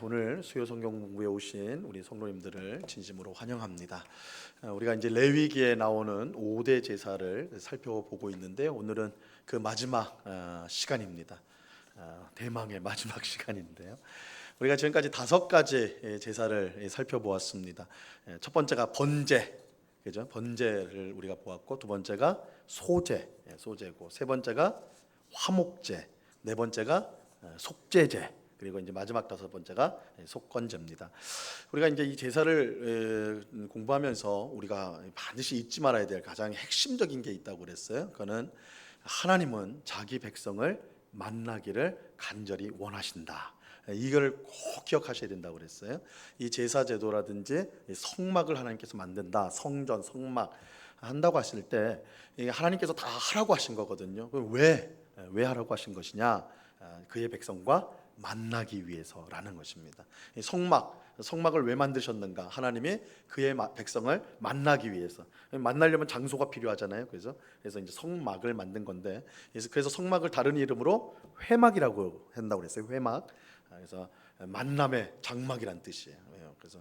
오늘 수요 성경 공부에 오신 우리 성도님들을 진심으로 환영합니다. 우리가 이제 레위기에 나오는 5대 제사를 살펴보고 있는데 오늘은 그 마지막 시간입니다. 대망의 마지막 시간인데요. 우리가 지금까지 5가지 제사를 살펴보았습니다. 첫 번째가 번제, 그죠? 번제를 우리가 보았고, 두 번째가 소제고, 세 번째가 화목제, 네 번째가 속죄제, 그리고 이제 마지막 5번째가 속건제입니다. 우리가 이제 이 제사를 공부하면서 우리가 반드시 잊지 말아야 될 가장 핵심적인 게 있다고 그랬어요. 그거는 하나님은 자기 백성을 만나기를 간절히 원하신다. 이걸 꼭 기억하셔야 된다고 그랬어요. 이 제사 제도라든지 성막을 하나님께서 만든다, 성전, 성막 한다고 하실 때 하나님께서 다 하라고 하신 거거든요. 왜 하라고 하신 것이냐? 그의 백성과 만나기 위해서라는 것입니다. 성막을 왜 만드셨는가? 하나님이 그의 백성을 만나기 위해서. 만나려면 장소가 필요하잖아요. 그래서 이제 성막을 만든 건데, 그래서 성막을 다른 이름으로 회막이라고 한다고 그랬어요. 회막. 그래서 만남의 장막이란 뜻이에요. 그래서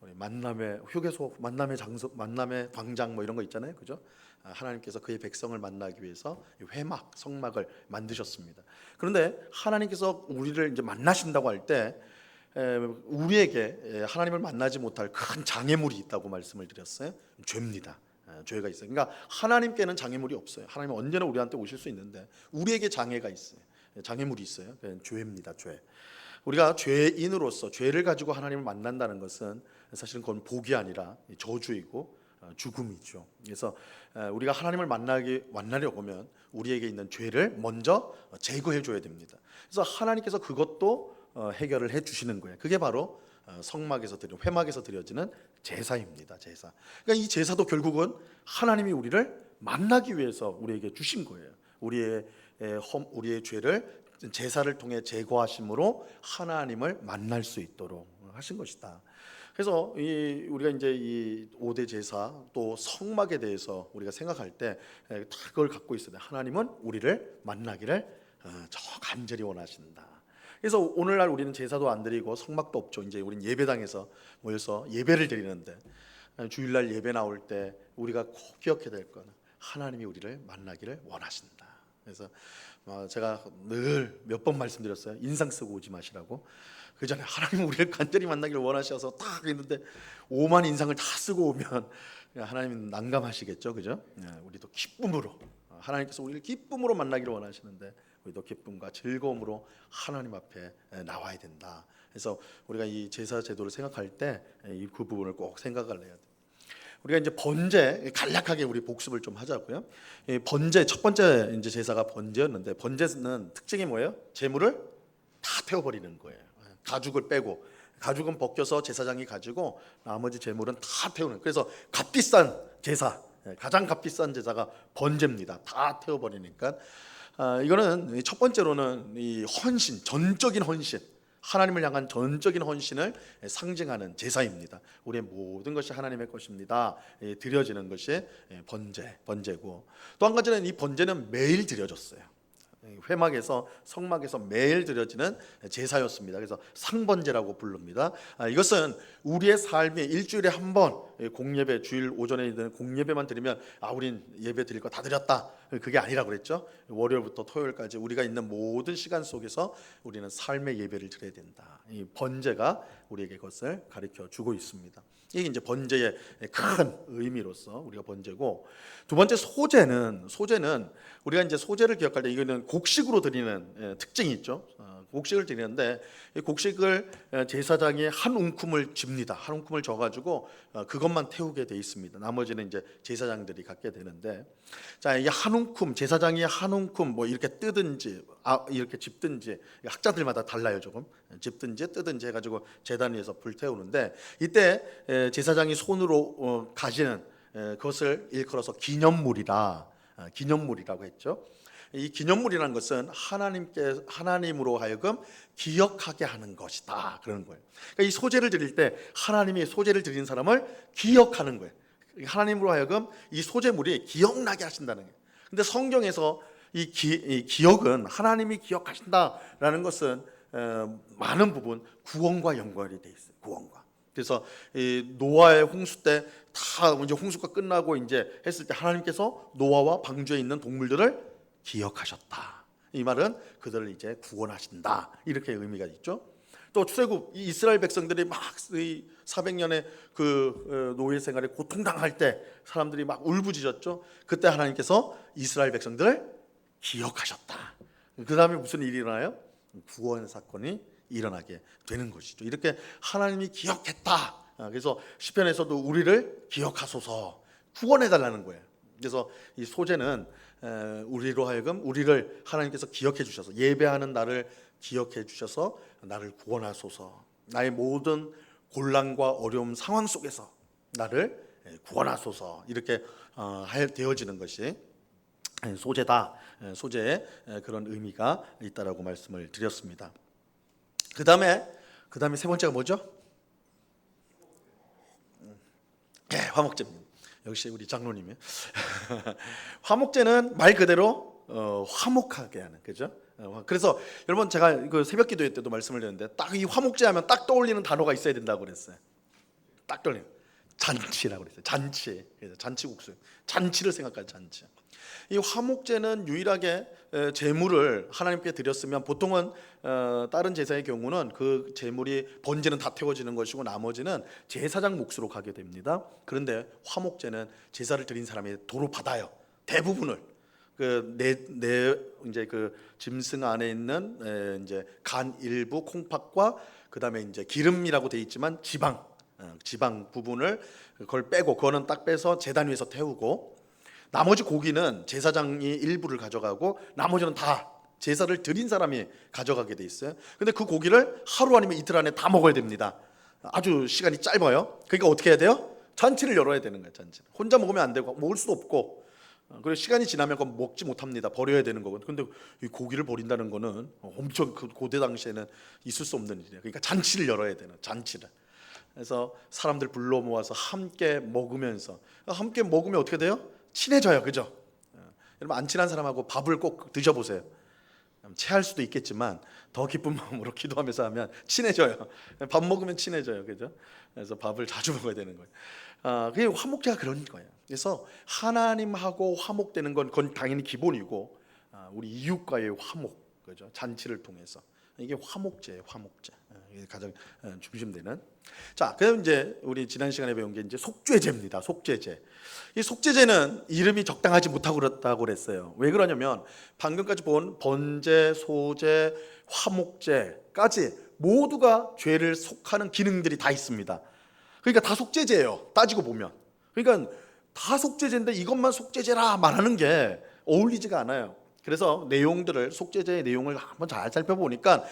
우리 만남의 휴게소, 만남의 장소, 만남의 광장 뭐 이런 거 있잖아요. 그죠? 하나님께서 그의 백성을 만나기 위해서 회막, 성막을 만드셨습니다. 그런데 하나님께서 우리를 이제 만나신다고 할 때 우리에게 하나님을 만나지 못할 큰 장애물이 있다고 말씀을 드렸어요. 죄입니다. 죄가 있어요. 그러니까 하나님께는 장애물이 없어요. 하나님은 언제나 우리한테 오실 수 있는데 우리에게 장애가 있어요. 장애물이 있어요. 죄입니다. 죄. 우리가 죄인으로서 죄를 가지고 하나님을 만난다는 것은 사실은 그건 복이 아니라 저주이고 죽음이죠. 그래서 우리가 하나님을 만나려고 하면 우리에게 있는 죄를 먼저 제거해 줘야 됩니다. 그래서 하나님께서 그것도 해결을 해 주시는 거예요. 그게 바로 성막에서 회막에서 드려지는 제사입니다. 제사. 그러니까 이 제사도 결국은 하나님이 우리를 만나기 위해서 우리에게 주신 거예요. 우리의 죄를 제사를 통해 제거하심으로 하나님을 만날 수 있도록 하신 것이다. 그래서 우리가 이제 이 5대 제사 또 성막에 대해서 우리가 생각할 때 그걸 갖고 있어야 돼. 하나님은 우리를 만나기를 저 간절히 원하신다. 그래서 오늘날 우리는 제사도 안 드리고 성막도 없죠. 이제 우리는 예배당에서 모여서 예배를 드리는데 주일날 예배 나올 때 우리가 꼭 기억해야 될 거는 하나님이 우리를 만나기를 원하신다. 그래서 제가 늘 몇 번 말씀드렸어요. 인상 쓰고 오지 마시라고. 그 전에 하나님 우리를 간절히 만나기를 원하셔서 딱 했는데 5만 인상을 다 쓰고 오면 하나님은 난감하시겠죠, 그죠? 우리도 기쁨으로 하나님께서 우리를 기쁨으로 만나기를 원하시는데 우리도 기쁨과 즐거움으로 하나님 앞에 나와야 된다. 그래서 우리가 이 제사 제도를 생각할 때 그 부분을 꼭 생각을 해야 돼. 우리가 이제 번제 간략하게 우리 복습을 좀 하자고요. 번제 첫 번째 이제 제사가 번제였는데 번제는 특징이 뭐예요? 제물을 다 태워버리는 거예요. 가죽을 빼고 가죽은 벗겨서 제사장이 가지고 나머지 제물은 다 태우는. 그래서 값비싼 제사, 가장 값비싼 제사가 번제입니다. 다 태워버리니까 이거는 첫 번째로는 이 헌신, 전적인 헌신. 하나님을 향한 전적인 헌신을 상징하는 제사입니다. 우리의 모든 것이 하나님의 것입니다. 드려지는 것이 번제고, 또 한 가지는 이 번제는 매일 드려졌어요. 회막에서 성막에서 매일 드려지는 제사였습니다. 그래서 상번제라고 부릅니다. 이것은 우리의 삶에 일주일에 한 번 공예배, 주일 오전에 있는 공예배만 드리면 우린 예배 드릴 거 다 드렸다, 그게 아니라고 그랬죠. 월요일부터 토요일까지 우리가 있는 모든 시간 속에서 우리는 삶의 예배를 드려야 된다. 이 번제가 우리에게 그것을 가르쳐 주고 있습니다. 이게 이제 번제의 큰 의미로서 우리가 번제고, 두 번째 소제는 우리가 이제 소제를 기억할 때 이거는 곡식으로 드리는 특징이 있죠. 곡식을 드리는데 이 곡식을 제사장이 한 웅큼을 집니다. 한 웅큼을 져가지고 그것만 태우게 돼 있습니다. 나머지는 이제 제사장들이 갖게 되는데, 자, 이 한 웅큼, 제사장이 한 웅큼 뭐 이렇게 뜨든지 이렇게 집든지, 학자들마다 달라요. 조금 집든지 뜨든지 해가지고 제단 위에서 불 태우는데, 이때 제사장이 손으로 가지는 그것을 일컬어서 기념물이라고 했죠. 이 기념물이라는 것은 하나님으로 하여금 기억하게 하는 것이다, 그러는 거예요. 그러니까 이 소제를 드릴 때 하나님이 소제를 드리는 사람을 기억하는 거예요. 하나님으로 하여금 이 소제물이 기억나게 하신다는 거예요. 근데 성경에서 이 기억은 하나님이 기억하신다라는 것은 많은 부분 구원과 연관이 돼 있어요. 구원과. 그래서 이 노아의 홍수 때 다 이제 홍수가 끝나고 이제 했을 때 하나님께서 노아와 방주에 있는 동물들을 기억하셨다. 이 말은 그들을 이제 구원하신다. 이렇게 의미가 있죠. 또 출애굽 이 이스라엘 백성들이 막 400년의 그 노예 생활에 고통당할 때 사람들이 막 울부짖었죠. 그때 하나님께서 이스라엘 백성들을 기억하셨다. 그 다음에 무슨 일이 일어나요? 구원 사건이 일어나게 되는 것이죠. 이렇게 하나님이 기억했다. 그래서 시편에서도 우리를 기억하소서 구원해달라는 거예요. 그래서 이 소제는 우리로 하여금 우리를 하나님께서 기억해 주셔서 예배하는 나를 기억해 주셔서 나를 구원하소서, 나의 모든 곤란과 어려움 상황 속에서 나를 구원하소서, 이렇게 되어지는 것이 소제다. 소제에 그런 의미가 있다라고 말씀을 드렸습니다. 그 다음에 세 번째가 뭐죠? 화목제입니다. 역시 우리 장로님이 화목제는 말 그대로 화목하게 하는, 그죠? 그래서 여러분 제가 그 새벽기도회 때도 말씀을 드렸는데 딱 이 화목제 하면 딱 떠올리는 단어가 있어야 된다고 그랬어요. 딱 떠올리는 잔치라고 그랬어요. 잔치, 잔치국수, 잔치를 생각할 잔치. 이 화목제는 유일하게 제물을 하나님께 드렸으면 보통은 다른 제사의 경우는 그 제물이 번제는 다 태워지는 것이고 나머지는 제사장 몫으로 가게 됩니다. 그런데 화목제는 제사를 드린 사람이 도로 받아요. 대부분을 이제 그 짐승 안에 있는 이제 간 일부 콩팥과 그 다음에 이제 기름이라고 돼 있지만 지방 부분을 그걸 빼고 그거는 딱 빼서 제단 위에서 태우고 나머지 고기는 제사장이 일부를 가져가고 나머지는 다 제사를 드린 사람이 가져가게 돼 있어요. 근데 그 고기를 하루 아니면 이틀 안에 다 먹어야 됩니다. 아주 시간이 짧아요. 그러니까 어떻게 해야 돼요? 잔치를 열어야 되는 거예요. 잔치를 혼자 먹으면 안 되고 먹을 수도 없고, 그리고 시간이 지나면 그건 먹지 못합니다. 버려야 되는 거거든요. 근데 이 고기를 버린다는 거는 엄청 그 고대 당시에는 있을 수 없는 일이에요. 그러니까 잔치를 열어야 되는, 잔치를. 그래서 사람들 불러 모아서 함께 먹으면서, 함께 먹으면 어떻게 돼요? 친해져요. 그죠? 여러분 안 친한 사람하고 밥을 꼭 드셔보세요. 체할 수도 있겠지만 더 기쁜 마음으로 기도하면서 하면 친해져요. 밥 먹으면 친해져요. 그죠? 그래서 밥을 자주 먹어야 되는 거예요. 그게 화목제가 그런 거예요. 그래서 하나님하고 화목되는 건 그건 당연히 기본이고, 우리 이웃과의 화목, 그죠? 잔치를 통해서 이게 화목제예요. 화목제. 이게 가장 중심되는. 자, 그럼 이제 우리 지난 시간에 배운 게 이제 속죄제입니다. 속죄제. 이 속죄제는 이름이 적당하지 못하고 그렇다고 그랬어요. 왜 그러냐면 방금까지 본 번제, 소제, 화목제까지 모두가 죄를 속하는 기능들이 다 있습니다. 그러니까 다 속죄제예요. 따지고 보면. 그러니까 다 속죄제인데 이것만 속죄제라 말하는 게 어울리지가 않아요. 그래서 내용들을, 속죄제의 내용을 한번 잘 살펴보니까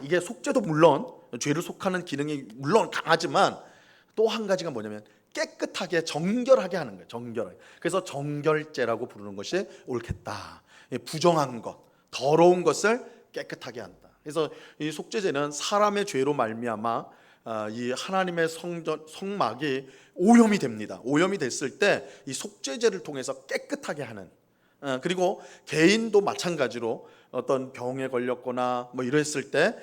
이게 속죄도 물론 죄를 속하는 기능이 물론 강하지만 또 한 가지가 뭐냐면 깨끗하게 정결하게 하는 거예요. 정결하게. 그래서 정결제라고 부르는 것이 옳겠다. 부정한 것, 더러운 것을 깨끗하게 한다. 그래서 이 속죄제는 사람의 죄로 말미암아 이 하나님의 성막이 오염이 됩니다. 오염이 됐을 때 이 속죄제를 통해서 깨끗하게 하는, 그리고 개인도 마찬가지로 어떤 병에 걸렸거나 뭐 이랬을 때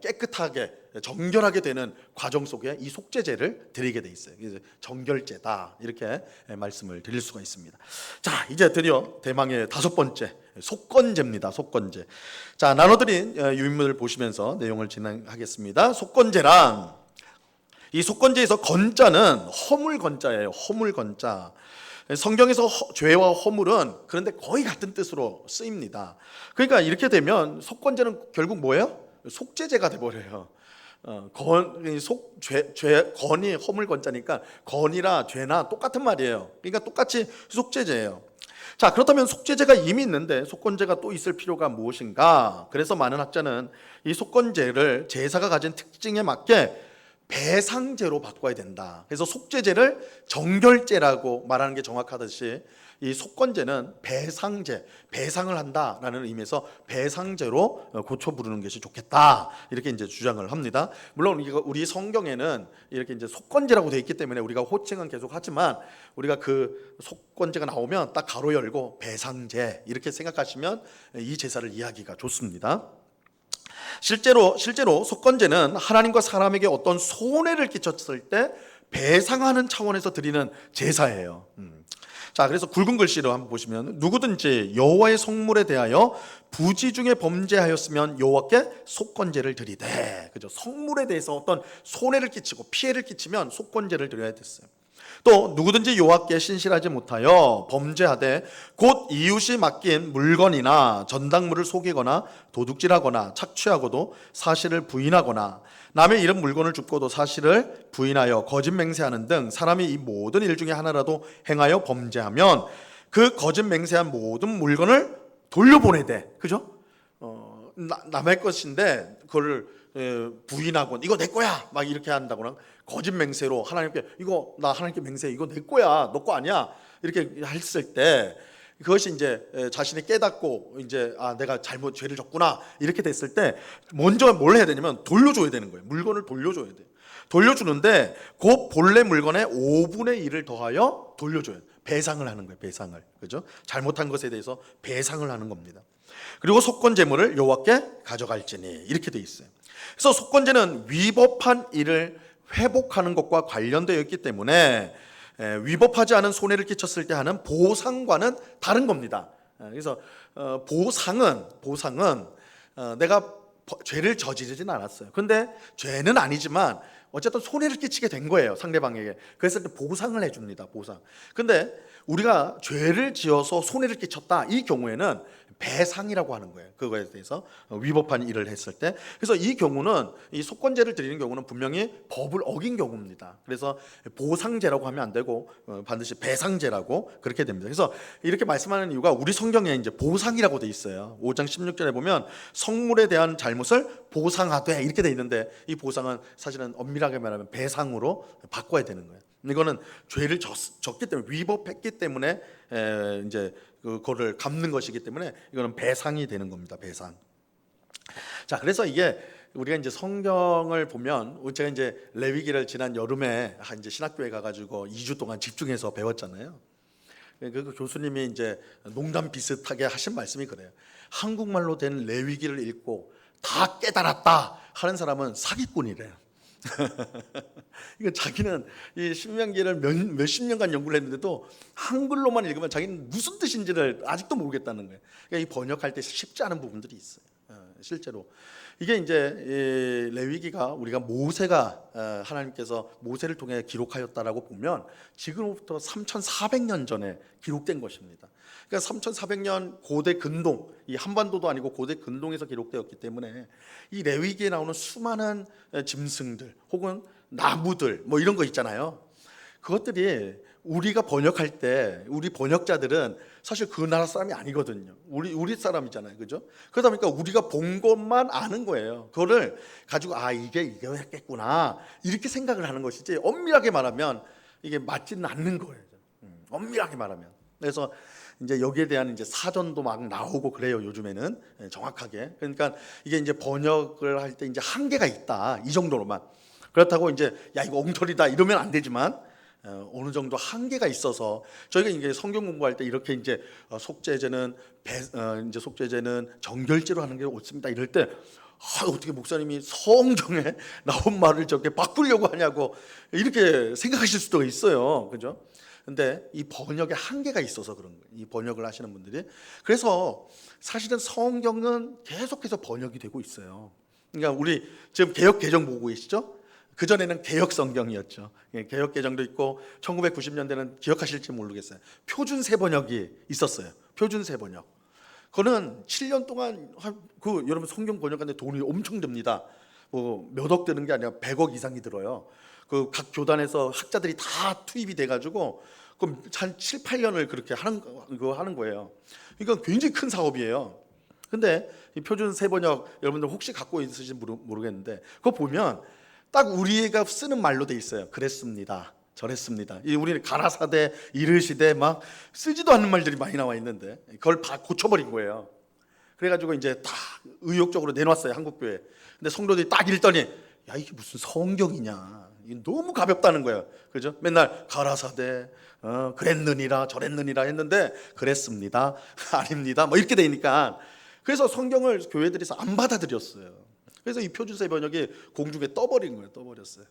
깨끗하게 정결하게 되는 과정 속에 이 속죄제를 드리게 돼 있어요. 그래서 정결제다 이렇게 말씀을 드릴 수가 있습니다. 자, 이제 드디어 대망의 다섯 번째 속건제입니다. 속건제. 자, 나눠드린 유인물을 보시면서 내용을 진행하겠습니다. 속건제란, 이 속건제에서 건자는 허물 건자예요. 허물 건자. 성경에서 죄와 허물은 그런데 거의 같은 뜻으로 쓰입니다. 그러니까 이렇게 되면 속건제는 결국 뭐예요? 속죄제가 돼버려요. 건이 허물 건자니까 건이라 죄나 똑같은 말이에요. 그러니까 똑같이 속죄제예요. 자, 그렇다면 속죄제가 이미 있는데 속건제가 또 있을 필요가 무엇인가? 그래서 많은 학자는 이 속건제를 제사가 가진 특징에 맞게 배상제로 바꿔야 된다. 그래서 속죄제를 정결제라고 말하는 게 정확하듯이 이 속건제는 배상제, 배상을 한다라는 의미에서 배상제로 고쳐 부르는 것이 좋겠다. 이렇게 이제 주장을 합니다. 물론 우리 성경에는 이렇게 이제 속건제라고 되어 있기 때문에 우리가 호칭은 계속 하지만 우리가 그 속건제가 나오면 딱 가로 열고 배상제 이렇게 생각하시면 이 제사를 이해하기가 좋습니다. 실제로 속건제는 하나님과 사람에게 어떤 손해를 끼쳤을 때 배상하는 차원에서 드리는 제사예요. 자, 그래서 굵은 글씨로 한번 보시면 누구든지 여호와의 성물에 대하여 부지 중에 범죄하였으면 여호와께 속건제를 드리되, 그죠? 성물에 대해서 어떤 손해를 끼치고 피해를 끼치면 속건제를 드려야 됐어요. 또 누구든지 여호와께 신실하지 못하여 범죄하되 곧 이웃이 맡긴 물건이나 전당물을 속이거나 도둑질하거나 착취하고도 사실을 부인하거나 남의 이런 물건을 줍고도 사실을 부인하여 거짓 맹세하는 등 사람이 이 모든 일 중에 하나라도 행하여 범죄하면 그 거짓 맹세한 모든 물건을 돌려보내되, 그죠? 남의 것인데 그거를 부인하고 이거 내 거야 막 이렇게 한다거나 거짓 맹세로 하나님께 이거 나 하나님께 맹세 이거 내 거야 너 거 아니야 이렇게 했을 때 그것이 이제 자신이 깨닫고 이제 내가 잘못 죄를 졌구나 이렇게 됐을 때 먼저 뭘 해야 되냐면 돌려줘야 되는 거예요. 물건을 돌려줘야 돼요. 돌려주는데 그 본래 물건의 5분의 1을 더하여 돌려줘야 돼요. 배상을 하는 거예요. 배상을, 그죠? 잘못한 것에 대해서 배상을 하는 겁니다. 그리고 속건제물을 여호와께 가져갈지니 이렇게 돼 있어요. 그래서 속건제는 위법한 일을 회복하는 것과 관련되어 있기 때문에 위법하지 않은 손해를 끼쳤을 때 하는 보상과는 다른 겁니다. 그래서 보상은 내가 죄를 저지르진 않았어요. 근데 죄는 아니지만 어쨌든 손해를 끼치게 된 거예요, 상대방에게. 그래서 보상을 해줍니다. 보상. 근데 우리가 죄를 지어서 손해를 끼쳤다, 이 경우에는 배상이라고 하는 거예요. 그거에 대해서 위법한 일을 했을 때. 그래서 이 경우는, 이 속건제를 드리는 경우는 분명히 법을 어긴 경우입니다. 그래서 보상제라고 하면 안 되고 반드시 배상제라고 그렇게 됩니다. 그래서 이렇게 말씀하는 이유가 우리 성경에 이제 보상이라고 돼 있어요. 5장 16절에 보면 성물에 대한 잘못을 보상하되 이렇게 돼 있는데, 이 보상은 사실은 엄밀하게 말하면 배상으로 바꿔야 되는 거예요. 이거는 죄를 졌기 때문에, 위법했기 때문에 이제 그거를 갚는 것이기 때문에 이거는 배상이 되는 겁니다. 배상. 자, 그래서 이게 우리가 이제 성경을 보면, 제가 이제 레위기를 지난 여름에 이제 신학교에 가가지고 2주 동안 집중해서 배웠잖아요. 그 교수님이 이제 농담 비슷하게 하신 말씀이 그래요. 한국말로 된 레위기를 읽고 다 깨달았다 하는 사람은 사기꾼이래요. 이거 자기는 이 신명기를 몇십 년간 연구를 했는데도 한글로만 읽으면 자기는 무슨 뜻인지를 아직도 모르겠다는 거예요. 그러니까 이 번역할 때 쉽지 않은 부분들이 있어요. 실제로 이게 이제 레위기가 우리가 모세가 하나님께서 모세를 통해 기록하였다라고 보면 지금부터 3,400년 전에 기록된 것입니다. 그러니까 3,400년 고대 근동, 이 한반도도 아니고 고대 근동에서 기록되었기 때문에 이 레위기에 나오는 수많은 짐승들 혹은 나무들 뭐 이런 거 있잖아요. 그것들이 우리가 번역할 때 우리 번역자들은 사실 그 나라 사람이 아니거든요. 우리 사람이잖아요, 그죠? 그러다 보니까 우리가 본 것만 아는 거예요. 그거를 가지고 이게 이거였겠구나 이렇게 생각을 하는 것이지, 엄밀하게 말하면 이게 맞지는 않는 거예요. 엄밀하게 말하면. 그래서 이제 여기에 대한 이제 사전도 막 나오고 그래요, 요즘에는. 정확하게. 그러니까 이게 이제 번역을 할 때 이제 한계가 있다, 이 정도로만. 그렇다고 이제 야 이거 엉터리다 이러면 안 되지만 어느 정도 한계가 있어서 저희가 이제 성경 공부할 때 이렇게 이제 속죄제는 이제 속죄제는 정결제로 하는 게 옳습니다 이럴 때 어떻게 목사님이 성경에 나온 말을 저렇게 바꾸려고 하냐고 이렇게 생각하실 수도 있어요, 그죠? 근데 이 번역에 한계가 있어서 그런 거예요, 이 번역을 하시는 분들이. 그래서 사실은 성경은 계속해서 번역이 되고 있어요. 그러니까 우리 지금 개역 개정 보고 계시죠? 그전에는 개역 성경이었죠. 개역 개정도 있고 1990년대는 기억하실지 모르겠어요. 표준 세번역이 있었어요. 표준 세번역. 그거는 7년 동안 여러분 성경 번역하는데 돈이 엄청 듭니다. 뭐 몇 억 드는 게 아니라 100억 이상이 들어요. 그 각 교단에서 학자들이 다 투입이 돼가지고 그럼 한 7, 8년을 그렇게 하는 거예요. 그러니까 굉장히 큰 사업이에요. 근데 이 표준 세번역 여러분들 혹시 갖고 있으신지 모르겠는데 그거 보면 딱 우리가 쓰는 말로 돼 있어요. 그랬습니다, 저랬습니다. 우리는 가라사대, 이르시되 막 쓰지도 않는 말들이 많이 나와 있는데 그걸 다 고쳐버린 거예요. 그래가지고 이제 다 의욕적으로 내놨어요, 한국교회. 근데 성도들이 딱 읽더니 야 이게 무슨 성경이냐, 이게 너무 가볍다는 거예요, 그죠? 맨날 가라사대, 그랬느니라 저랬느니라 했는데 그랬습니다, 아닙니다 뭐 이렇게 되니까. 그래서 성경을 교회들에서 안 받아들였어요. 그래서 이 표준세 번역이 공중에 떠버린 거예요. 떠버렸어요.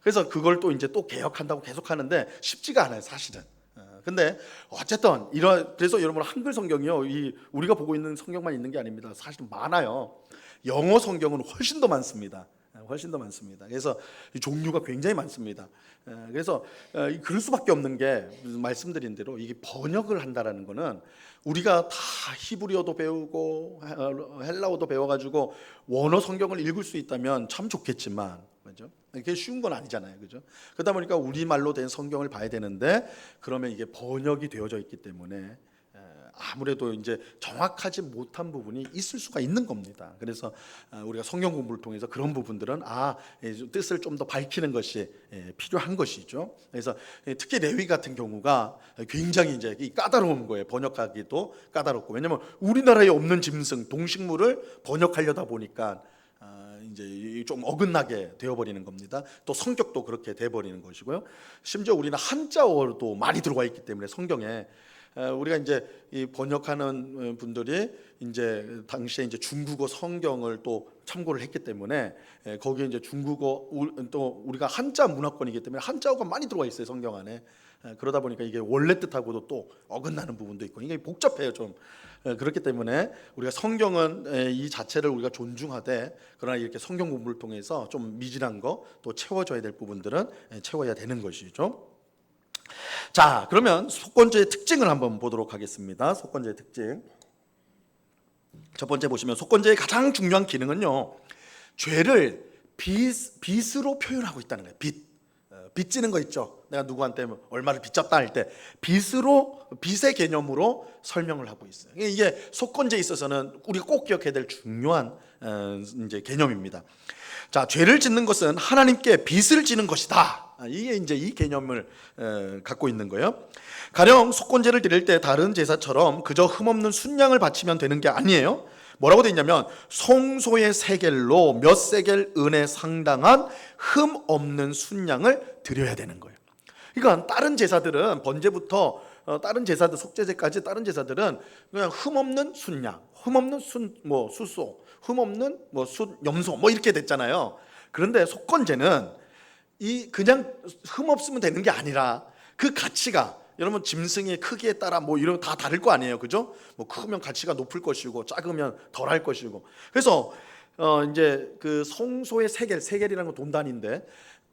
그래서 그걸 또 이제 또 개혁한다고 계속 하는데 쉽지가 않아요, 사실은. 근데 어쨌든 그래서 여러분 한글 성경이요, 이 우리가 보고 있는 성경만 있는 게 아닙니다. 사실은 많아요. 영어 성경은 훨씬 더 많습니다. 훨씬 더 많습니다. 그래서 이 종류가 굉장히 많습니다. 그래서 그럴 수밖에 없는 게 말씀드린 대로 이게 번역을 한다라는 거는 우리가 다 히브리어도 배우고 헬라어도 배워가지고 원어 성경을 읽을 수 있다면 참 좋겠지만, 그죠? 그게 쉬운 건 아니잖아요, 그죠? 그러다 보니까 우리말로 된 성경을 봐야 되는데 그러면 이게 번역이 되어져 있기 때문에 아무래도 이제 정확하지 못한 부분이 있을 수가 있는 겁니다. 그래서 우리가 성경 공부를 통해서 그런 부분들은 뜻을 좀 더 밝히는 것이 필요한 것이죠. 그래서 특히 레위 같은 경우가 굉장히 이제 까다로운 거예요. 번역하기도 까다롭고, 왜냐하면 우리나라에 없는 짐승, 동식물을 번역하려다 보니까 이제 좀 어긋나게 되어버리는 겁니다. 또 성격도 그렇게 돼버리는 것이고요. 심지어 우리는 한자어도 많이 들어와 있기 때문에 성경에 우리가 이제 이 번역하는 분들이 이제 당시에 이제 중국어 성경을 또 참고를 했기 때문에 거기에 이제 중국어 또 우리가 한자 문화권이기 때문에 한자어가 많이 들어와 있어요, 성경 안에. 그러다 보니까 이게 원래 뜻하고도 또 어긋나는 부분도 있고 이게 복잡해요, 좀. 그렇기 때문에 우리가 성경은 이 자체를 우리가 존중하되, 그러나 이렇게 성경 공부를 통해서 좀 미진한 거 또 채워줘야 될 부분들은 채워야 되는 것이죠. 자, 그러면 속건제의 특징을 한번 보도록 하겠습니다. 속건제의 특징. 첫 번째 보시면 속건제의 가장 중요한 기능은요, 죄를 빚으로 표현하고 있다는 거예요. 빚지는 거 있죠. 내가 누구한테 얼마를 빚졌다 할 때 빚의 개념으로 설명을 하고 있어요. 이게 속건제에 있어서는 우리가 꼭 기억해야 될 중요한 이제 개념입니다. 자, 죄를 짓는 것은 하나님께 빚을 지는 것이다. 이게 이제 이 개념을 갖고 있는 거예요. 가령 속건제를 드릴 때 다른 제사처럼 그저 흠없는 순양을 바치면 되는 게 아니에요. 뭐라고 돼 있냐면 송소의 세겔로 몇 세겔 은에 상당한 흠 없는 순양을 드려야 되는 거예요. 그러니까 다른 제사들은 번제부터 다른 제사들 속죄제까지 다른 제사들은 그냥 흠 없는 순양, 흠 없는 수소, 흠 없는 염소 이렇게 됐잖아요. 그런데 속건제는 이 그냥 흠 없으면 되는 게 아니라 그 가치가, 여러분 짐승의 크기에 따라 이런 거 다 다를 거 아니에요, 그죠? 크면 가치가 높을 것이고 작으면 덜할 것이고. 그래서 이제 그 송소의 세겔이라는 건 돈 단위인데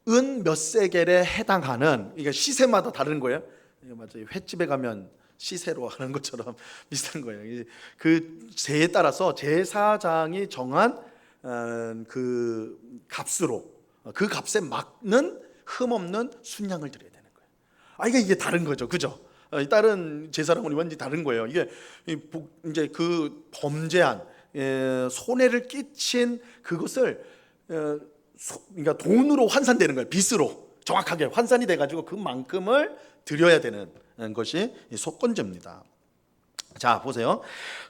은 몇 세겔에 해당하는, 이게 시세마다 다른 거예요. 이게 맞아요. 횟집에 가면 시세로 하는 것처럼 비슷한 거예요. 그 세에 따라서 제사장이 정한 그 값으로, 그 값에 맞는 흠없는 순양을 드려야 되는 거예요. 이게 다른 거죠, 그죠? 다른 제사랑은 완전히 다른 거예요. 이게 이제 그 범죄한 손해를 끼친 그것을 그러니까 돈으로 환산되는 거예요. 빚으로 정확하게 환산이 돼가지고 그만큼을 드려야 되는 것이 속건제입니다. 자, 보세요.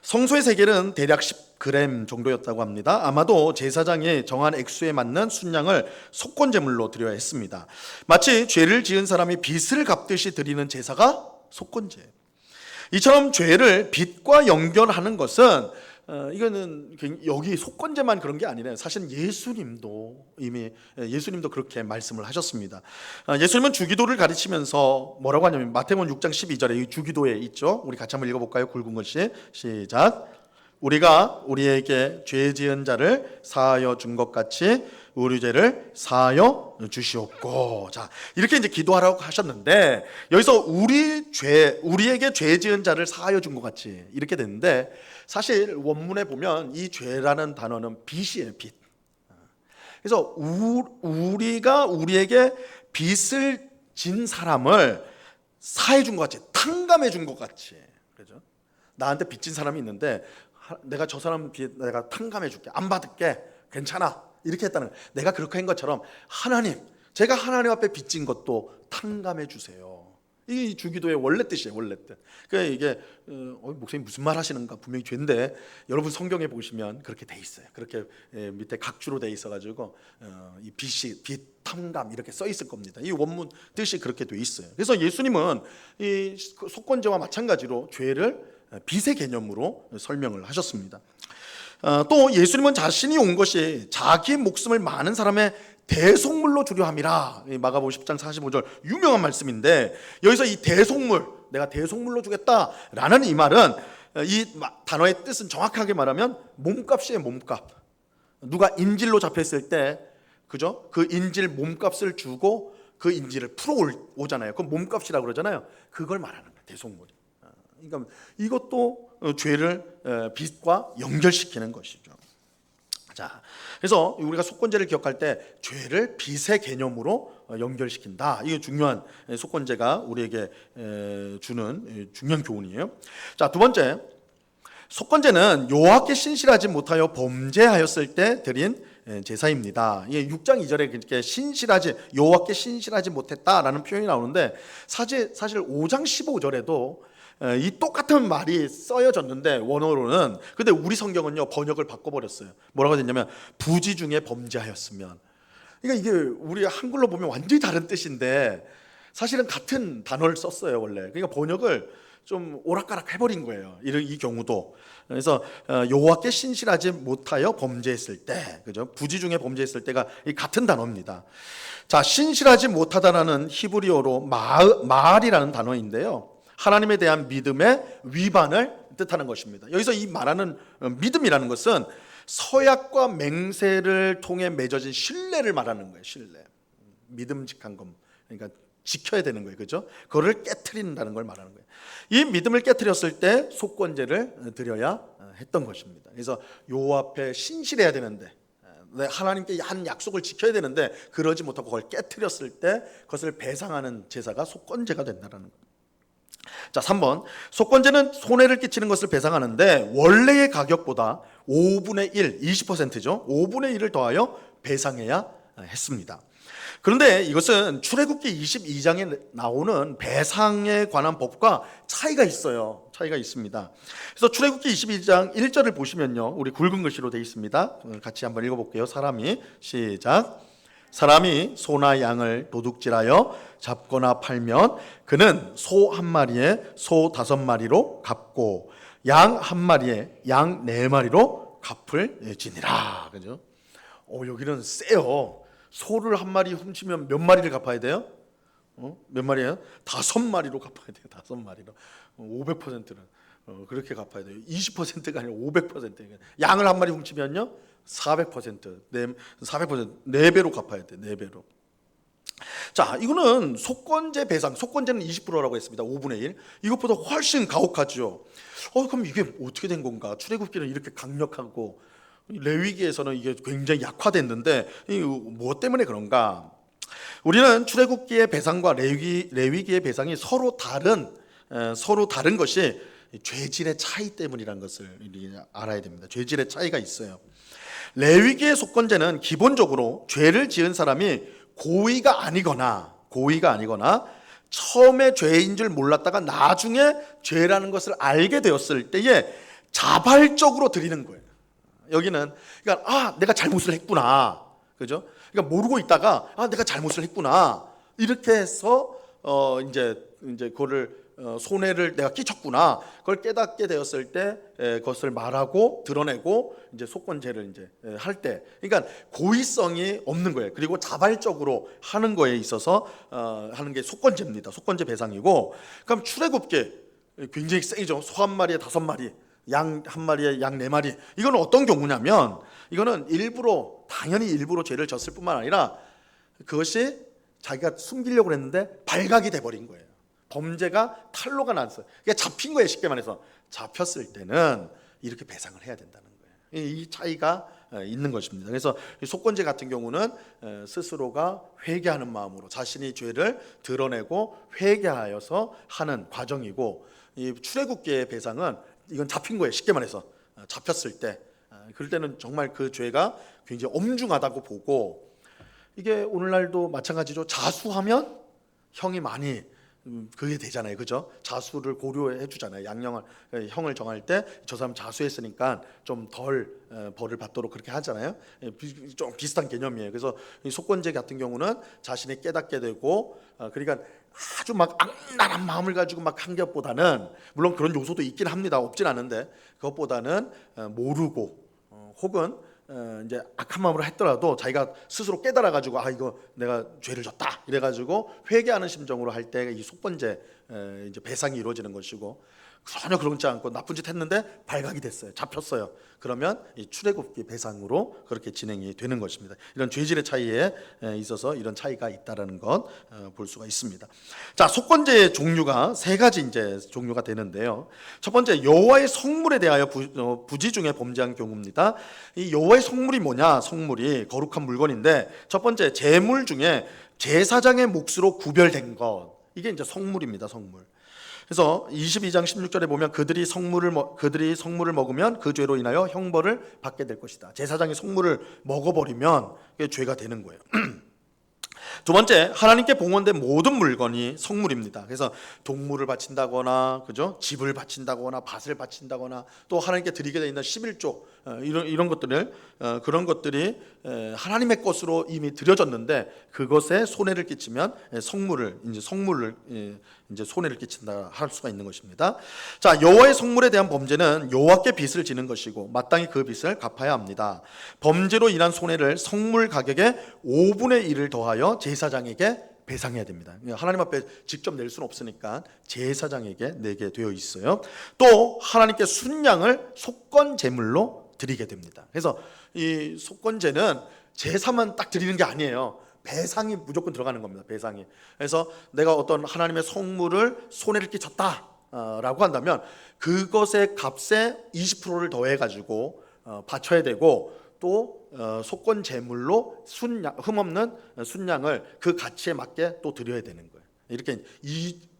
성소의 세겔은 대략 10g 정도였다고 합니다. 아마도 제사장이 정한 액수에 맞는 순양을 속건제물로 드려야 했습니다. 마치 죄를 지은 사람이 빚을 갚듯이 드리는 제사가 속건제예요. 이처럼 죄를 빚과 연결하는 것은 이거는 여기 속건제만 그런 게 아니라 사실 예수님도 그렇게 말씀을 하셨습니다. 예수님은 주기도를 가르치면서 뭐라고 하냐면 마태복음 6장 12절에 이 주기도에 있죠. 우리 같이 한번 읽어볼까요? 굵은 글씨 시작. 우리가 우리에게 죄 지은 자를 사하여 준 것 같이 우리 죄를 사하여 주시옵고. 자, 이렇게 이제 기도하라고 하셨는데 여기서 우리에게 죄 지은 자를 사하여 준 것 같이 이렇게 됐는데, 사실 원문에 보면 이 죄라는 단어는 빚이에요, 빚. 그래서 우리가 우리에게 빚을 진 사람을 사해 준 것 같이, 탕감해 준 것 같이, 그죠? 나한테 빚진 사람이 있는데 내가 저 사람 빚 내가 탕감해 줄게, 안 받을게, 괜찮아, 이렇게 했다는 거예요. 내가 그렇게 한 것처럼 제가 하나님 앞에 빚진 것도 탕감해 주세요. 이게 주기도의 원래 뜻이에요, 원래 뜻. 그러니까 이게 목사님 무슨 말 하시는가, 분명히 죄인데 여러분 성경에 보시면 그렇게 돼 있어요. 그렇게 밑에 각주로 돼 있어가지고 이 빚 탕감 이렇게 써 있을 겁니다. 이 원문 뜻이 그렇게 돼 있어요. 그래서 예수님은 이 속건제와 마찬가지로 죄를 빚의 개념으로 설명을 하셨습니다. 또 예수님은 자신이 온 것이 자기 목숨을 많은 사람의 대속물로 주려 함이라. 마가복음 10장 45절 유명한 말씀인데, 여기서 이 대속물, 내가 대속물로 주겠다라는 이 말은, 이 단어의 뜻은 정확하게 말하면 몸값이에요. 몸값. 누가 인질로 잡혔을 때, 그죠? 그 인질 몸값을 주고 그 인질을 풀어 오잖아요. 그건 몸값이라고 그러잖아요. 그걸 말하는 거예요, 대속물이. 그러니까 이것도 죄를 빚과 연결시키는 것이죠. 자, 그래서 우리가 속건제를 기억할 때 죄를 빚의 개념으로 연결시킨다. 이게 중요한, 속건제가 우리에게 주는 중요한 교훈이에요. 자, 두 번째, 속건제는 여호와께 신실하지 못하여 범죄하였을 때 드린 제사입니다. 6장 2절에 그렇게 여호와께 신실하지 못했다라는 표현이 나오는데, 사실 5장 15절에도 이 똑같은 말이 써여졌는데, 원어로는. 근데 우리 성경은요, 번역을 바꿔버렸어요. 뭐라고 됐냐면 부지 중에 범죄하였으면. 그러니까 이게 우리 한글로 보면 완전히 다른 뜻인데 사실은 같은 단어를 썼어요, 원래. 그러니까 번역을 좀 오락가락 해버린 거예요, 이 경우도. 그래서 여호와께 신실하지 못하여 범죄했을 때, 그죠? 부지 중에 범죄했을 때가 이 같은 단어입니다. 자, 신실하지 못하다라는 히브리어로 마알이라는 단어인데요, 하나님에 대한 믿음의 위반을 뜻하는 것입니다. 여기서 이 말하는 믿음이라는 것은 서약과 맹세를 통해 맺어진 신뢰를 말하는 거예요. 신뢰, 믿음직한 것, 그러니까 지켜야 되는 거예요, 그죠? 그거를 깨트린다는 걸 말하는 거예요. 이 믿음을 깨트렸을 때 속건제를 드려야 했던 것입니다. 그래서 여호와 앞에 신실해야 되는데, 하나님께 한 약속을 지켜야 되는데 그러지 못하고 그걸 깨트렸을 때 그것을 배상하는 제사가 속건제가 된다는 거예요. 자, 3번, 속건제는 손해를 끼치는 것을 배상하는데 원래의 가격보다 5분의 1, 20%죠. 5분의 1을 더하여 배상해야 했습니다. 그런데 이것은 출애굽기 22장에 나오는 배상에 관한 법과 차이가 있어요. 차이가 있습니다. 그래서 출애굽기 22장 1절을 보시면요, 우리 굵은 글씨로 되어 있습니다. 같이 한번 읽어볼게요. 시작. 사람이 소나 양을 도둑질하여 잡거나 팔면 그는 소 한 마리에 소 5마리로 갚고 양 한 마리에 양 4마리로 갚을 지니라. 그죠? 여기는 세요. 소를 한 마리 훔치면 몇 마리를 갚아야 돼요? 몇 마리예요? 5마리로 갚아야 돼요. 5마리로. 500%는 그렇게 갚아야 돼요. 20%가 아니라 500%. 양을 한 마리 훔치면요, 400%, 4배로 갚아야 돼. 4배로. 자, 이거는 속건제 배상, 속건제는 20%라고 했습니다. 5분의 1. 이것보다 훨씬 가혹하죠. 그럼 이게 어떻게 된 건가? 출애굽기는 이렇게 강력하고 레위기에서는 이게 굉장히 약화됐는데 무엇 때문에 그런가? 우리는 출애굽기의 배상과 레위기의 배상이 서로 다른 것이 죄질의 차이 때문이라는 것을 알아야 됩니다. 죄질의 차이가 있어요. 레위기의 속건제는 기본적으로 죄를 지은 사람이 고의가 아니거나 처음에 죄인 줄 몰랐다가 나중에 죄라는 것을 알게 되었을 때에 자발적으로 드리는 거예요. 여기는 그러니까 내가 잘못을 했구나, 그죠? 그러니까 모르고 있다가 내가 잘못을 했구나, 이렇게 해서 이제 그거를 손해를 내가 끼쳤구나, 그걸 깨닫게 되었을 때 그것을 말하고 드러내고 이제 속건제를 이제 할 때, 그러니까 고의성이 없는 거예요. 그리고 자발적으로 하는 거에 있어서 하는 게 속건제입니다. 속건제 배상이고, 그럼 출애굽기 굉장히 세죠. 소 한 마리에 5마리, 양 한 마리에 양 4마리. 이거는 어떤 경우냐면, 이거는 당연히 일부러 죄를 졌을 뿐만 아니라 그것이 자기가 숨기려고 했는데 발각이 돼버린 거예요. 범죄가 탄로가 났어요. 그러니까 잡힌 거예요. 쉽게 말해서 잡혔을 때는 이렇게 배상을 해야 된다는 거예요. 이 차이가 있는 것입니다. 그래서 속건제 같은 경우는 스스로가 회개하는 마음으로 자신이 죄를 드러내고 회개하여서 하는 과정이고, 이 출애굽기의 배상은 이건 잡힌 거예요. 쉽게 말해서 잡혔을 때, 그럴 때는 정말 그 죄가 굉장히 엄중하다고 보고, 이게 오늘날도 마찬가지로 자수하면 형이 많이 그게 되잖아요, 그죠? 자수를 고려해 주잖아요. 형을 정할 때 저 사람 자수했으니까 좀 덜 벌을 받도록 그렇게 하잖아요. 좀 비슷한 개념이에요. 그래서 이 속건제 같은 경우는 자신이 깨닫게 되고, 그러니까 아주 막 악랄한 마음을 가지고 막 한 것보다는, 물론 그런 요소도 있긴 합니다. 없진 않은데, 그것보다는 모르고 혹은 이제 악한 마음으로 했더라도 자기가 스스로 깨달아 가지고 이거 내가 죄를 졌다 이래 가지고 회개하는 심정으로 할 때 이 속번제 이제 배상이 이루어지는 것이고, 전혀 그렇지 않고 나쁜 짓 했는데 발각이 됐어요. 잡혔어요. 그러면 이 출애굽기 배상으로 그렇게 진행이 되는 것입니다. 이런 죄질의 차이에 있어서 이런 차이가 있다라는 것 볼 수가 있습니다. 자, 속건제의 종류가 세 가지 이제 종류가 되는데요. 첫 번째, 여호와의 성물에 대하여 부지 중에 범죄한 경우입니다. 이 여호와의 성물이 뭐냐? 성물이 거룩한 물건인데, 첫 번째, 제물 중에 제사장의 몫으로 구별된 것, 이게 이제 성물입니다. 성물. 그래서 22장 16절에 보면 그들이 성물을 먹으면 그 죄로 인하여 형벌을 받게 될 것이다. 제사장이 성물을 먹어버리면 그게 죄가 되는 거예요. 두 번째, 하나님께 봉헌된 모든 물건이 성물입니다. 그래서 동물을 바친다거나, 그죠? 집을 바친다거나, 밭을 바친다거나, 또 하나님께 드리게 되 있는 11조 이런 것들을 그런 것들이 하나님의 것으로 이미 드려졌는데 그것에 손해를 끼치면 성물을 이제 손해를 끼친다 할 수가 있는 것입니다. 자, 여호와의 성물에 대한 범죄는 여호와께 빚을 지는 것이고 마땅히 그 빚을 갚아야 합니다. 범죄로 인한 손해를 성물 가격의 5분의 1을 더하여 제사장에게 배상해야 됩니다. 하나님 앞에 직접 낼 수는 없으니까 제사장에게 내게 되어 있어요. 또 하나님께 순양을 속건 제물로 드리게 됩니다. 그래서 이 속건제는 제사만 딱 드리는 게 아니에요. 배상이 무조건 들어가는 겁니다. 배상이. 그래서 내가 어떤 하나님의 성물을 손해를 끼쳤다 라고 한다면 그것의 값에 20%를 더해 가지고 바쳐야 되고, 또 속건 제물로 흠없는 순양을 그 가치에 맞게 또 드려야 되는 거예요. 이렇게 이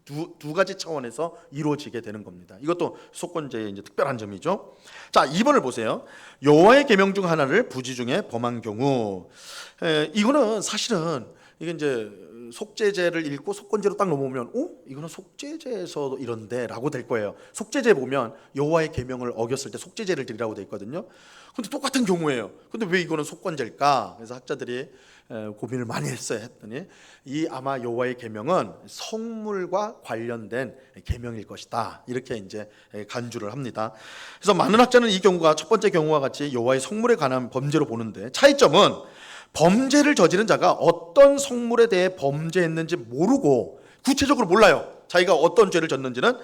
두 가지 차원에서 이루어지게 되는 겁니다. 이것도 속건제의 이제 특별한 점이죠. 자, 2번을 보세요. 여호와의 계명 중 하나를 부지 중에 범한 경우, 이거는 사실은 이게 이제 속죄제를 읽고 속건제로 딱 넘어오면 이거는 속죄제에서도 이런데라고 될 거예요. 속죄제 보면 여호와의 계명을 어겼을 때 속죄제를 드리라고 돼 있거든요. 근데 똑같은 경우예요. 근데 왜 이거는 속건제일까? 그래서 학자들이 고민을 많이 했어요. 했더니 이 아마 여호와의 계명은 성물과 관련된 계명일 것이다. 이렇게 이제 간주를 합니다. 그래서 많은 학자는 이 경우가 첫 번째 경우와 같이 여호와의 성물에 관한 범죄로 보는데, 차이점은 범죄를 저지른 자가 어떤 성물에 대해 범죄했는지 모르고, 구체적으로 몰라요. 자기가 어떤 죄를 졌는지는.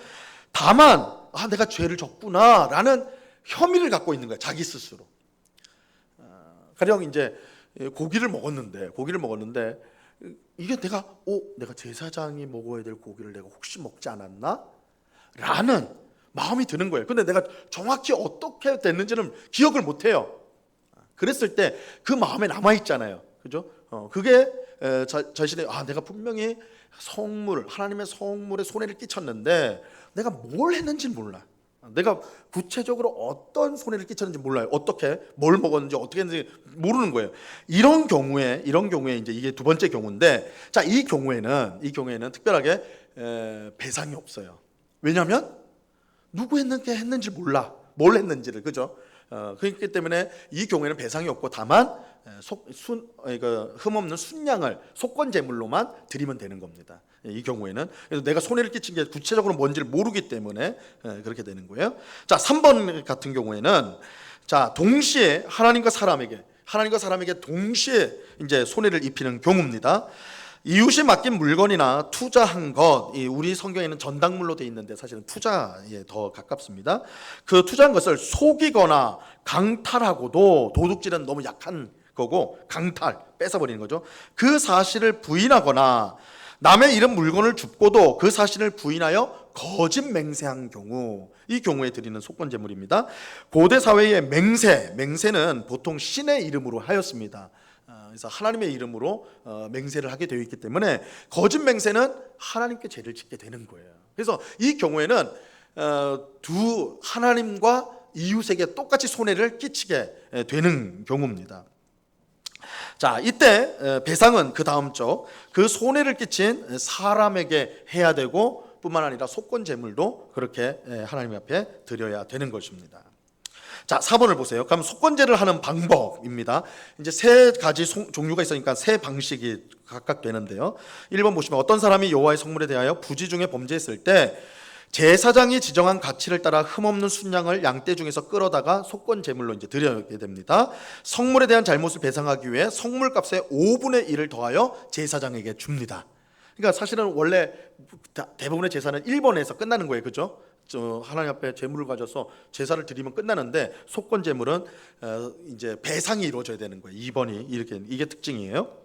다만 내가 죄를 졌구나 라는 혐의를 갖고 있는 거예요. 자기 스스로. 가령 이제 고기를 먹었는데 이게 내가 제사장이 먹어야 될 고기를 내가 혹시 먹지 않았나? 라는 마음이 드는 거예요. 근데 내가 정확히 어떻게 됐는지는 기억을 못 해요. 그랬을 때 그 마음에 남아 있잖아요. 그죠? 그게 자신의 내가 분명히 하나님의 성물에 손해를 끼쳤는데 내가 뭘 했는지는 몰라. 내가 구체적으로 어떤 손해를 끼쳤는지 몰라요. 뭘 먹었는지 어떻게 했는지 모르는 거예요. 이런 경우에 이제 이게 두 번째 경우인데, 자, 이 경우에는 특별하게 배상이 없어요. 왜냐하면 누구 했는지 몰라. 뭘 했는지를, 그죠? 그렇기 때문에 이 경우에는 배상이 없고 다만 흠없는 순양을 속건 제물로만 드리면 되는 겁니다. 이 경우에는. 그래서 내가 손해를 끼친 게 구체적으로 뭔지를 모르기 때문에 그렇게 되는 거예요. 자, 3번 같은 경우에는 동시에 하나님과 사람에게 동시에 이제 손해를 입히는 경우입니다. 이웃이 맡긴 물건이나 투자한 것, 우리 성경에는 전당물로 되어 있는데 사실은 투자에 더 가깝습니다. 그 투자한 것을 속이거나 강탈하고도, 도둑질은 너무 약한 거고 강탈, 뺏어버리는 거죠. 그 사실을 부인하거나 남의 잃은 물건을 줍고도 그 사실을 부인하여 거짓 맹세한 경우, 이 경우에 드리는 속건제물입니다. 고대 사회의 맹세는 보통 신의 이름으로 하였습니다. 그래서 하나님의 이름으로 맹세를 하게 되어 있기 때문에 거짓 맹세는 하나님께 죄를 짓게 되는 거예요. 그래서 이 경우에는 하나님과 이웃에게 똑같이 손해를 끼치게 되는 경우입니다. 자, 이때 배상은 그 다음 그 손해를 끼친 사람에게 해야 되고, 뿐만 아니라 속건 제물도 그렇게 하나님 앞에 드려야 되는 것입니다. 자, 4번을 보세요. 그럼 속건제를 하는 방법입니다. 이제 세 가지 종류가 있으니까 세 방식이 각각 되는데요. 1번 보시면 어떤 사람이 여호와의 성물에 대하여 부지 중에 범죄했을 때 제사장이 지정한 가치를 따라 흠없는 순양을 양떼 중에서 끌어다가 속건 제물로 이제 드려야 됩니다. 성물에 대한 잘못을 배상하기 위해 성물값의 5분의 1을 더하여 제사장에게 줍니다. 그러니까 사실은 원래 대부분의 제사는 1번에서 끝나는 거예요, 그죠? 하나님 앞에 제물을 가져서 제사를 드리면 끝나는데 속건 제물은 이제 배상이 이루어져야 되는 거예요. 2번이 이게 특징이에요.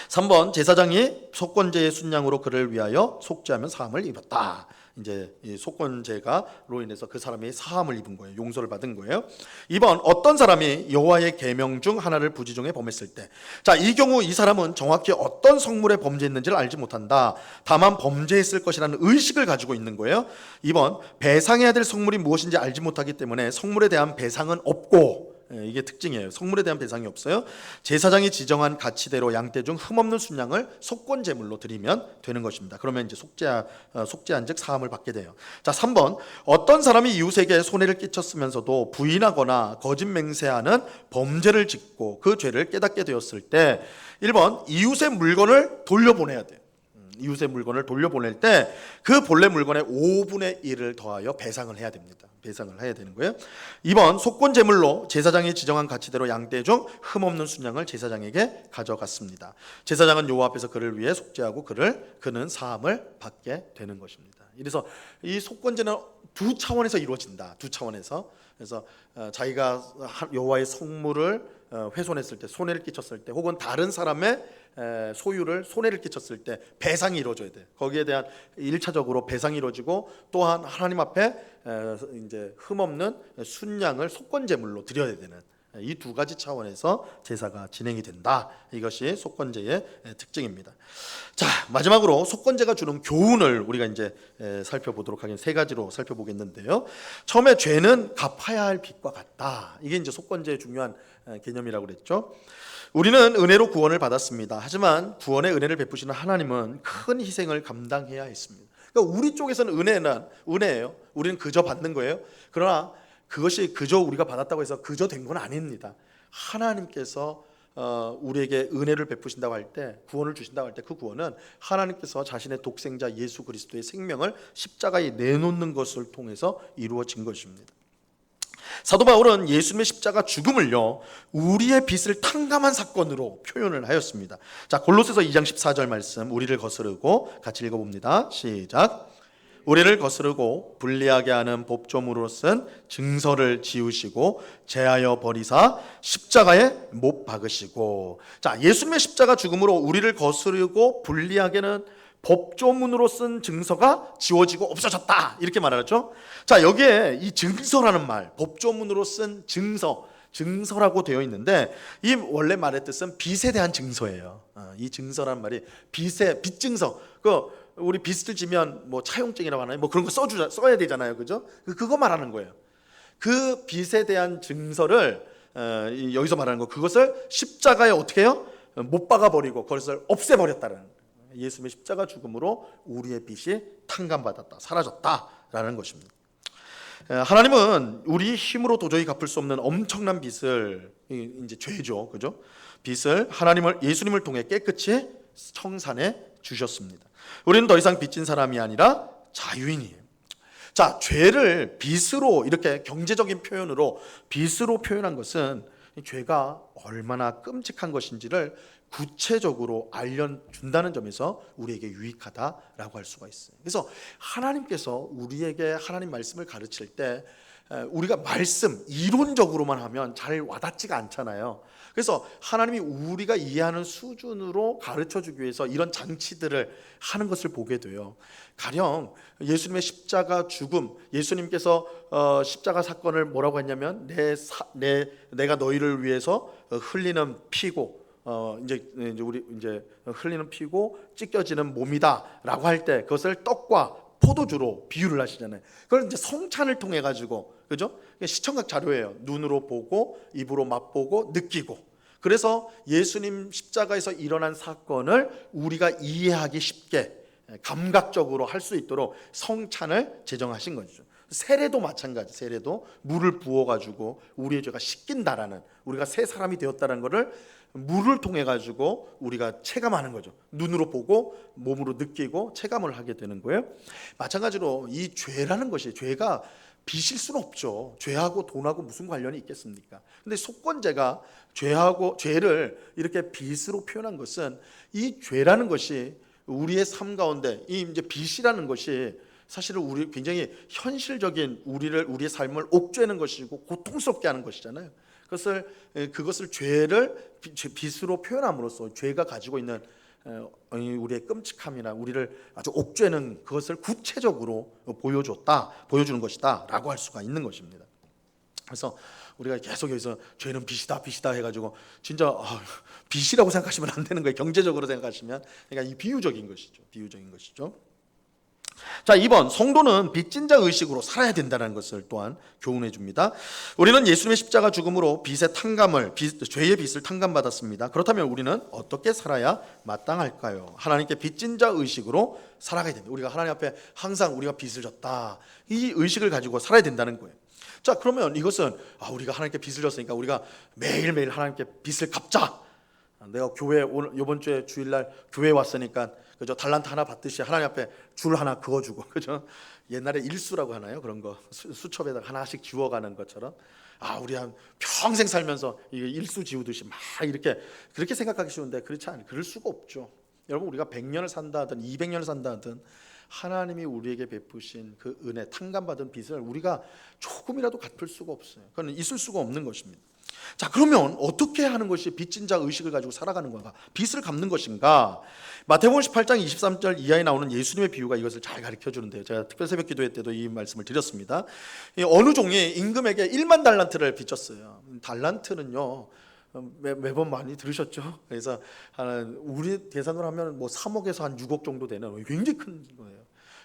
3번, 제사장이 속건제의 순양으로 그를 위하여 속죄하면 사함을 입었다. 이제 이 속건제가로 인해서 그 사람이 사함을 입은 거예요. 용서를 받은 거예요. 2번, 어떤 사람이 여호와의 계명 중 하나를 부지중에 범했을 때, 자, 이 경우 이 사람은 정확히 어떤 성물에 범죄했는지를 알지 못한다. 다만 범죄했을 것이라는 의식을 가지고 있는 거예요. 2번, 배상해야 될 성물이 무엇인지 알지 못하기 때문에 성물에 대한 배상은 없고, 이게 특징이에요. 성물에 대한 배상이 없어요. 제사장이 지정한 가치대로 양떼 중 흠없는 순양을 속건 제물로 드리면 되는 것입니다. 그러면 이제 속죄한즉 사함을 받게 돼요. 자, 3번, 어떤 사람이 이웃에게 손해를 끼쳤으면서도 부인하거나 거짓 맹세하는 범죄를 짓고 그 죄를 깨닫게 되었을 때, 1번, 이웃의 물건을 돌려보내야 돼요. 이웃의 물건을 돌려보낼 때 그 본래 물건의 5분의 1을 더하여 배상을 해야 됩니다. 배상을 해야 되는 거예요. 2번, 속건 제물로 제사장이 지정한 가치대로 양떼 중 흠없는 순양을 제사장에게 가져갔습니다. 제사장은 여호와 앞에서 그를 위해 속죄하고 그는 사함을 받게 되는 것입니다. 그래서 이 속건제는 두 차원에서 이루어진다. 두 차원에서. 그래서 자기가 여호와의 성물을 훼손했을 때, 손해를 끼쳤을 때, 혹은 다른 사람의 소유를 손해를 끼쳤을 때 배상이 이루어져야 돼. 거기에 대한 1차적으로 배상이 이루어지고, 또한 하나님 앞에 이제 흠없는 순양을 속건제물로 드려야 되는, 이 두 가지 차원에서 제사가 진행이 된다. 이것이 속건제의 특징입니다. 자, 마지막으로 속건제가 주는 교훈을 우리가 이제 살펴보도록 하겠습니다. 세 가지로 살펴보겠는데요. 처음에 죄는 갚아야 할 빚과 같다. 이게 이제 속건제의 중요한 개념이라고 그랬죠. 우리는 은혜로 구원을 받았습니다. 하지만 구원의 은혜를 베푸시는 하나님은 큰 희생을 감당해야 했습니다. 그러니까 우리 쪽에서는 은혜예요. 우리는 그저 받는 거예요. 그러나 그것이 그저 우리가 받았다고 해서 그저 된 건 아닙니다. 하나님께서 우리에게 은혜를 베푸신다고 할 때, 구원을 주신다고 할 때, 그 구원은 하나님께서 자신의 독생자 예수 그리스도의 생명을 십자가에 내놓는 것을 통해서 이루어진 것입니다. 사도 바울은 예수님의 십자가 죽음을요, 우리의 빚을 탕감한 사건으로 표현을 하였습니다. 자, 골로새서 2장 14절 말씀, 우리를 거스르고 같이 읽어봅니다. 시작. 우리를 거스르고 불리하게 하는 법조문으로 쓴 증서를 지우시고 제하여 버리사 십자가에 못 박으시고. 자, 예수님의 십자가 죽음으로 우리를 거스르고 불리하게는 법조문으로 쓴 증서가 지워지고 없어졌다, 이렇게 말하죠. 자, 여기에 이 증서라는 말, 법조문으로 쓴 증서라고 되어 있는데, 이 원래 말의 뜻은 빚에 대한 증서예요. 이 증서라는 말이 빚 증서, 우리 빚을 지면 뭐 차용증이라고 하나요? 뭐 그런 거 써야 되잖아요, 그죠? 그거 말하는 거예요. 그 빚에 대한 증서를 여기서 말하는 거, 그것을 십자가에 어떻게 해요? 못 박아 버리고 그것을 없애 버렸다는 거예요. 예수님의 십자가 죽음으로 우리의 빚이 탕감받았다, 사라졌다라는 것입니다. 하나님은 우리 힘으로 도저히 갚을 수 없는 엄청난 빚을, 이제 죄죠, 그죠? 빚을 예수님을 통해 깨끗이 청산해 주셨습니다. 우리는 더 이상 빚진 사람이 아니라 자유인이에요. 자, 죄를 빚으로, 이렇게 경제적인 표현으로 빚으로 표현한 것은 죄가 얼마나 끔찍한 것인지를 구체적으로 알려준다는 점에서 우리에게 유익하다라고 할 수가 있어요. 그래서 하나님께서 우리에게 하나님 말씀을 가르칠 때 우리가 이론적으로만 하면 잘 와닿지가 않잖아요. 그래서 하나님이 우리가 이해하는 수준으로 가르쳐주기 위해서 이런 장치들을 하는 것을 보게 돼요. 가령 예수님의 십자가 죽음, 예수님께서 십자가 사건을 뭐라고 했냐면 내가 너희를 위해서 흘리는 피고 우리 흘리는 피고 찢겨지는 몸이다라고 할 때 그것을 떡과 포도주로 비유를 하시잖아요. 그걸 이제 성찬을 통해 가지고, 그죠? 시청각 자료예요. 눈으로 보고 입으로 맛보고 느끼고. 그래서 예수님 십자가에서 일어난 사건을 우리가 이해하기 쉽게 감각적으로 할 수 있도록 성찬을 제정하신 거죠. 세례도 마찬가지. 세례도 물을 부어 가지고 우리의 죄가 씻긴다라는, 우리가 새 사람이 되었다는 것을 물을 통해 가지고 우리가 체감하는 거죠. 눈으로 보고 몸으로 느끼고 체감을 하게 되는 거예요. 마찬가지로 이 죄라는 것이, 죄가 빚일 수는 없죠. 죄하고 돈하고 무슨 관련이 있겠습니까? 근데 속건제가 죄를 이렇게 빚으로 표현한 것은, 이 죄라는 것이 우리의 삶 가운데, 이 이제 빚이라는 것이 사실은 우리 굉장히 현실적인 우리의 삶을 옥죄는 것이고 고통스럽게 하는 것이잖아요. 그것을 죄를 빚으로 표현함으로써 죄가 가지고 있는 우리의 끔찍함이나 우리를 아주 옥죄는 그것을 구체적으로 보여주는 것이다라고 할 수가 있는 것입니다. 그래서 우리가 계속 여기서 죄는 빚이다 해가지고 진짜 빚이라고 생각하시면 안 되는 거예요. 경제적으로 생각하시면. 그러니까 이 비유적인 것이죠. 자, 2번, 성도는 빚진 자 의식으로 살아야 된다는 것을 또한 교훈해 줍니다. 우리는 예수님의 십자가 죽음으로 죄의 빚을 탕감받았습니다. 그렇다면 우리는 어떻게 살아야 마땅할까요? 하나님께 빚진 자 의식으로 살아가야 됩니다. 우리가 하나님 앞에 항상 우리가 빚을 졌다, 이 의식을 가지고 살아야 된다는 거예요. 자, 그러면 이것은 우리가 하나님께 빚을 졌으니까 우리가 매일매일 하나님께 빚을 갚자. 내가 이번 주에 주일날 교회 왔으니까 그죠, 달란트 하나 받듯이 하나님 앞에 줄 하나 그어주고, 그죠, 옛날에 일수라고 하나요? 그런 거 수첩에다 하나씩 지워가는 것처럼, 우리 한 평생 살면서 일수 지우듯이 막 이렇게 그렇게 생각하기 쉬운데 그럴 수가 없죠. 여러분, 우리가 100년을 산다 하든 200년을 산다 하든 하나님이 우리에게 베푸신 그 은혜, 탕감받은 빚을 우리가 조금이라도 갚을 수가 없어요. 그건 있을 수가 없는 것입니다. 자, 그러면 어떻게 하는 것이 빚진 자 의식을 가지고 살아가는 건가? 빚을 갚는 것인가? 마태복음 18장 23절 이하에 나오는 예수님의 비유가 이것을 잘 가르쳐 주는데요. 제가 특별 새벽 기도회 때도 이 말씀을 드렸습니다. 어느 종이 임금에게 1만 달란트를 빚졌어요. 달란트는요, 매번 많이 들으셨죠? 그래서 우리 계산으로 하면 3억에서 한 6억 정도 되는 굉장히 큰 거예요.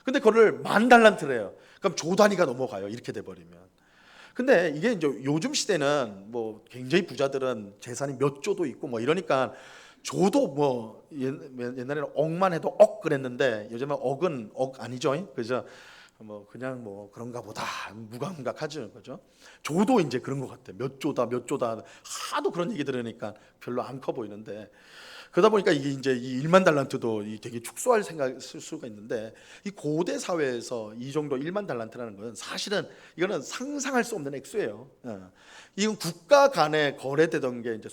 근데 그거를 10,000달란트래요. 그럼 조 단위가 넘어가요. 이렇게 돼 버리면. 근데 이게 이제 요즘 시대는 굉장히 부자들은 재산이 몇 조도 있고 이러니까 조도 옛날에는 억만 해도 억 그랬는데 요즘은 억은 억 아니죠. 그죠? 그냥 그런가 보다 무감각하죠. 그죠? 조도 이제 그런 것 같아요. 몇 조다 하도 그런 얘기 들으니까 별로 안 커 보이는데, 그러다 보니까 이게 이제 이 1만 달란트도 되게 축소할 수가 있는데, 이 고대 사회에서 이 정도 1만 달란트라는 것은 사실은 이거는 상상할 수 없는 액수예요. 이건 국가 간에 거래되던 게 이제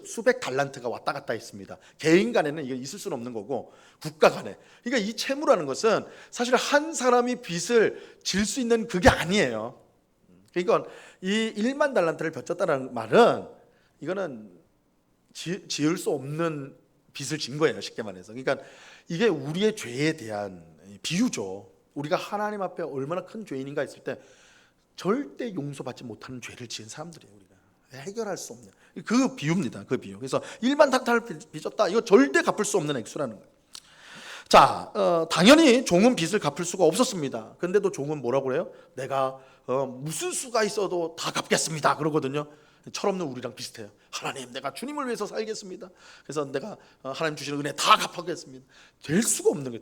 수백 달란트가 왔다 갔다 했습니다. 개인 간에는 이게 있을 수는 없는 거고, 국가 간에. 그러니까 이 채무라는 것은 사실 한 사람이 빚을 질 수 있는 그게 아니에요. 그러니까 이 1만 달란트를 빚졌다는 말은 이거는 지을 수 없는 빚을 진 거예요, 쉽게 말해서. 그러니까 이게 우리의 죄에 대한 비유죠. 우리가 하나님 앞에 얼마나 큰 죄인인가 했을 때 절대 용서받지 못하는 죄를 지은 사람들이에요. 우리가 해결할 수 없는 그 비유입니다. 그 비유. 그래서 1만 달란트를 빚졌다, 이거 절대 갚을 수 없는 액수라는 거예요. 자, 당연히 종은 빚을 갚을 수가 없었습니다. 근데도 종은 뭐라고 그래요? 내가 무슨 수가 있어도 다 갚겠습니다, 그러거든요. 철없는 우리랑 비슷해요. 하나님, 내가 주님을 위해서 살겠습니다. 그래서 내가 하나님 주시는 은혜 다 갚아겠습니다. 될 수가 없는 거예요.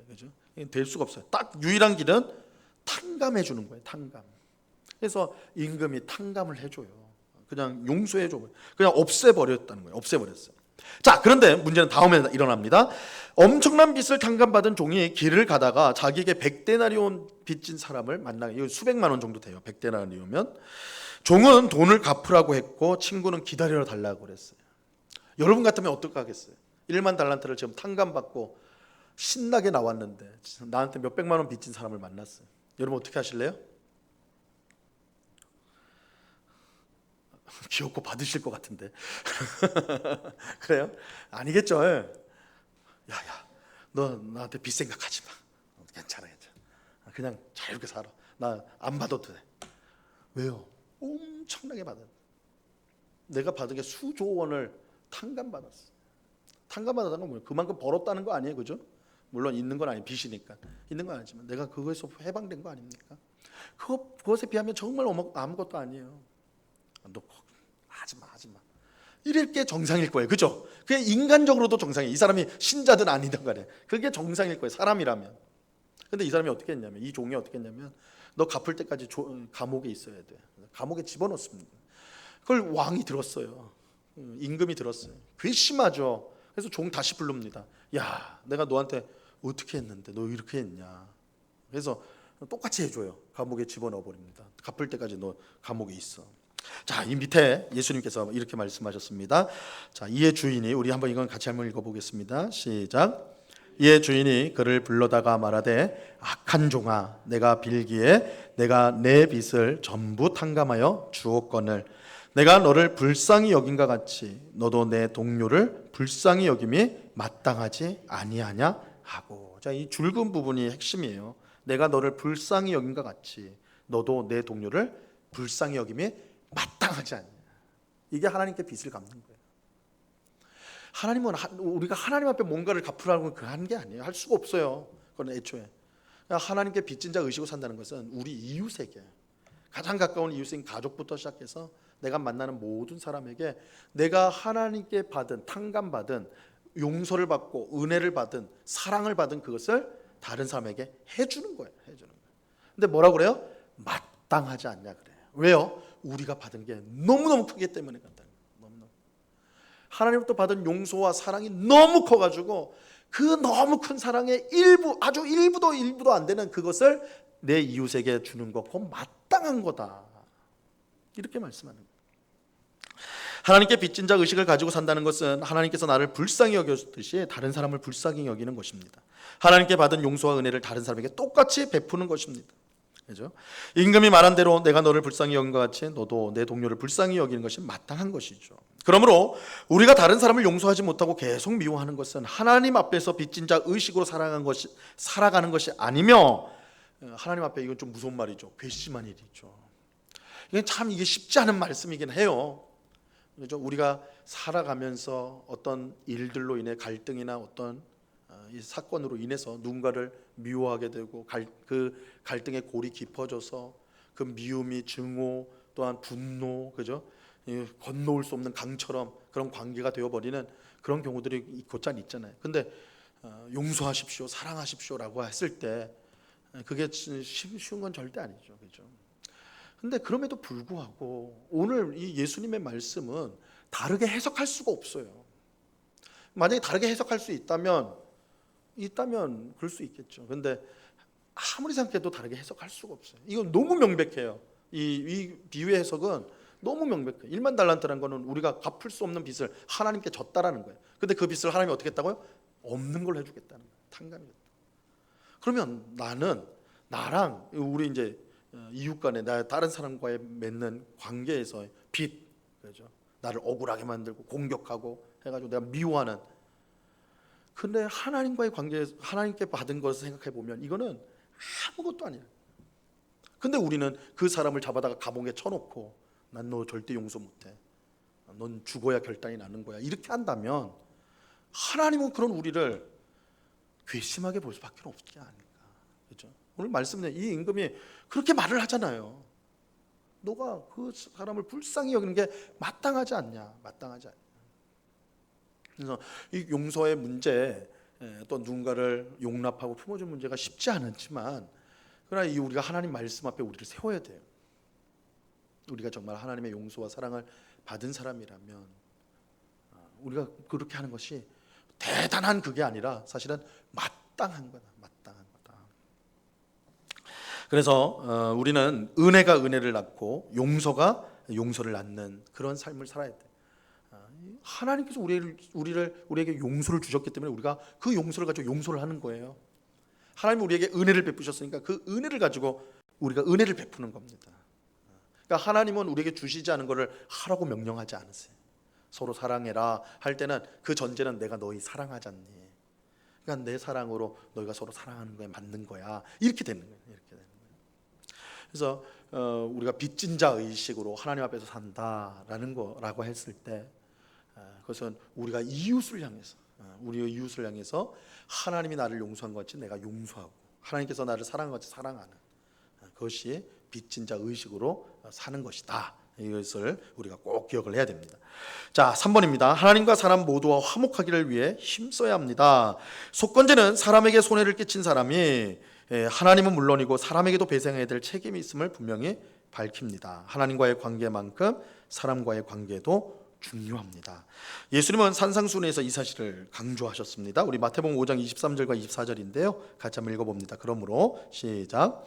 그죠? 될 수가 없어요. 딱 유일한 길은 탕감해 주는 거예요. 탕감. 그래서 임금이 탕감을 해줘요. 그냥 용서해줘. 그냥 없애버렸다는 거예요. 없애버렸어요. 자, 그런데 문제는 다음에 일어납니다. 엄청난 빚을 탕감받은 종이 길을 가다가 자기에게 100데나리온 빚진 사람을 만나게. 이거 수백만 원 정도 돼요. 100데나리온이면. 종은 돈을 갚으라고 했고 친구는 기다려 달라고 그랬어요. 여러분 같으면 어떨까 하겠어요? 1만 달란트를 지금 탕감받고 신나게 나왔는데 나한테 몇백만 원 빚진 사람을 만났어요. 여러분 어떻게 하실래요? 귀엽고 받으실 것 같은데. 그래요? 아니겠죠. 야야, 너 나한테 빚 생각하지 마. 괜찮아. 그냥 자유롭게 살아. 나 안 받아도 돼. 왜요? 엄청나게 받은. 내가 받은 게 수조 원을 탕감받았어. 탕감받았다는 건 뭐예요? 그만큼 벌었다는 거 아니에요, 그죠? 물론 있는 건 아니에요, 빚이니까. 있는 건 아니지만 내가 그거에서 해방된 거 아닙니까? 그것에 비하면 정말 아무것도 아니에요. 너 하지 마. 이럴 게 정상일 거예요, 그죠? 그게 인간적으로도 정상이에요. 이 사람이 신자든 아니든 간에 그게 정상일 거예요, 사람이라면. 근데 이 사람이 어떻게 했냐면, 이 종이 어떻게 했냐면, 너 갚을 때까지 감옥에 있어야 돼. 감옥에 집어넣습니다. 그걸 왕이 들었어요. 임금이 들었어요. 괘씸하죠. 그래서 종 다시 부릅니다. 야, 내가 너한테 어떻게 했는데 너 이렇게 했냐. 그래서 똑같이 해줘요. 감옥에 집어넣어 버립니다. 갚을 때까지 너 감옥에 있어. 자, 이 밑에 예수님께서 이렇게 말씀하셨습니다. 자, 이의 주인이, 우리 한번 이건 같이 한번 읽어보겠습니다. 시작. 이의 주인이 그를 불러다가 말하되 악한 종아, 내가 빌기에 내가 내 빚을 전부 탕감하여 주었거늘 내가 너를 불쌍히 여긴과 같이 너도 내 동료를 불쌍히 여김이 마땅하지 아니하냐 하고. 자, 이 줄근 부분이 핵심이에요. 내가 너를 불쌍히 여긴과 같이 너도 내 동료를 불쌍히 여김이 마땅하지 않냐. 이게 하나님께 빚을 갚는 거예요. 하나님은 우리가 하나님 앞에 뭔가를 갚으라고 하는 게 아니에요. 할 수가 없어요. 그건 애초에 하나님께 빚진 자 의식으로 산다는 것은 우리 이웃에게, 가장 가까운 이웃인 가족부터 시작해서 내가 만나는 모든 사람에게 내가 하나님께 받은, 탕감받은, 용서를 받고 은혜를 받은, 사랑을 받은 그것을 다른 사람에게 해주는 거예요. 해주는 거예요. 근데 뭐라고 그래요? 마땅하지 않냐 그래요. 왜요? 우리가 받은 게 너무너무 크기 때문에 그렇다는 거예요. 너무너무. 하나님부터 받은 용서와 사랑이 너무 커가지고 그 너무 큰 사랑의 일부, 아주 일부도 안 되는 그것을 내 이웃에게 주는 거, 그건 마땅한 거다. 이렇게 말씀하는 거예요. 하나님께 빚진 자 의식을 가지고 산다는 것은 하나님께서 나를 불쌍히 여겼듯이 다른 사람을 불쌍히 여기는 것입니다. 하나님께 받은 용서와 은혜를 다른 사람에게 똑같이 베푸는 것입니다. 그렇죠? 임금이 말한 대로 내가 너를 불쌍히 여긴 것 같이 너도 내 동료를 불쌍히 여기는 것이 마땅한 것이죠. 그러므로 우리가 다른 사람을 용서하지 못하고 계속 미워하는 것은 하나님 앞에서 빚진 자 의식으로 살아가는 것이 아니며, 하나님 앞에 이건 좀 무서운 말이죠. 괘씸한 일이죠. 이게 참 쉽지 않은 말씀이긴 해요. 그렇죠? 우리가 살아가면서 어떤 일들로 인해 갈등이나 어떤 이 사건으로 인해서 누군가를 미워하게 되고 그 갈등의 골이 깊어져서 그 미움이 증오 또한 분노, 그죠? 건너올 수 없는 강처럼 그런 관계가 되어버리는 그런 경우들이 곧잘 있잖아요. 근데 용서하십시오, 사랑하십시오라고 했을 때 그게 쉬운 건 절대 아니죠, 그죠? 근데 그럼에도 불구하고 오늘 이 예수님의 말씀은 다르게 해석할 수가 없어요. 만약에 다르게 해석할 수 있다면 그럴 수 있겠죠. 근데 아무리 생각해도 다르게 해석할 수가 없어요. 이건 너무 명백해요. 이 비유의 해석은 너무 명백해요. 1만 달란트라는 거는 우리가 갚을 수 없는 빚을 하나님께 졌다라는 거예요. 근데 그 빚을 하나님이 어떻게 했다고요? 없는 걸 해주겠다는 거예요. 탕감이겠다. 그러면 나랑 우리 이제 이웃 간에 다른 사람과의 맺는 관계에서 빚, 그렇죠? 나를 억울하게 만들고 공격하고 해가지고 내가 미워하는, 근데 하나님과의 관계에서 하나님께 받은 것을 생각해 보면 이거는 아무것도 아니에요. 근데 우리는 그 사람을 잡아다가 감옥에 쳐놓고 난 너 절대 용서 못해, 넌 죽어야 결단이 나는 거야, 이렇게 한다면 하나님은 그런 우리를 괘씸하게 볼 수밖에 없지 않을까. 그렇죠? 오늘 말씀은 이 임금이 그렇게 말을 하잖아요. 너가 그 사람을 불쌍히 여기는 게 마땅하지 않냐, 마땅하지 않냐. 그래서 이 용서의 문제, 또 누군가를 용납하고 품어주는 문제가 쉽지 않지만, 그러나 이 우리가 하나님 말씀 앞에 우리를 세워야 돼요. 우리가 정말 하나님의 용서와 사랑을 받은 사람이라면 우리가 그렇게 하는 것이 대단한 그게 아니라 사실은 마땅한 거다, 마땅한 거다. 그래서 우리는 은혜가 은혜를 낳고 용서가 용서를 낳는 그런 삶을 살아야 돼. 하나님께서 우리에게 용서를 주셨기 때문에 우리가 그 용서를 가지고 용서를 하는 거예요. 하나님이 우리에게 은혜를 베푸셨으니까 그 은혜를 가지고 우리가 은혜를 베푸는 겁니다. 그러니까 하나님은 우리에게 주시지 않은 것을 하라고 명령하지 않으세요. 서로 사랑해라 할 때는 그 전제는 내가 너희 사랑하지 않니, 그러니까 내 사랑으로 너희가 서로 사랑하는 거에 맞는 거야, 이렇게 되는 거예요. 이렇게 되는 거예요. 그래서 우리가 빚진 자 의식으로 하나님 앞에서 산다라는 거라고 했을 때, 그것은 우리가 이웃을 향해서, 우리의 이웃을 향해서 하나님이 나를 용서한 것 같이 내가 용서하고 하나님께서 나를 사랑한 것 같이 사랑하는, 그것이 빚진 자 의식으로 사는 것이다. 이것을 우리가 꼭 기억을 해야 됩니다. 자, 3번입니다. 하나님과 사람 모두와 화목하기를 위해 힘써야 합니다. 속건제는 사람에게 손해를 끼친 사람이 하나님은 물론이고 사람에게도 배상해야 될 책임이 있음을 분명히 밝힙니다. 하나님과의 관계만큼 사람과의 관계도 중요합니다. 예수님은 산상수훈에서 이 사실을 강조하셨습니다. 우리 마태복음 5장 23절과 24절인데요. 같이 한번 읽어봅니다. 그러므로 시작.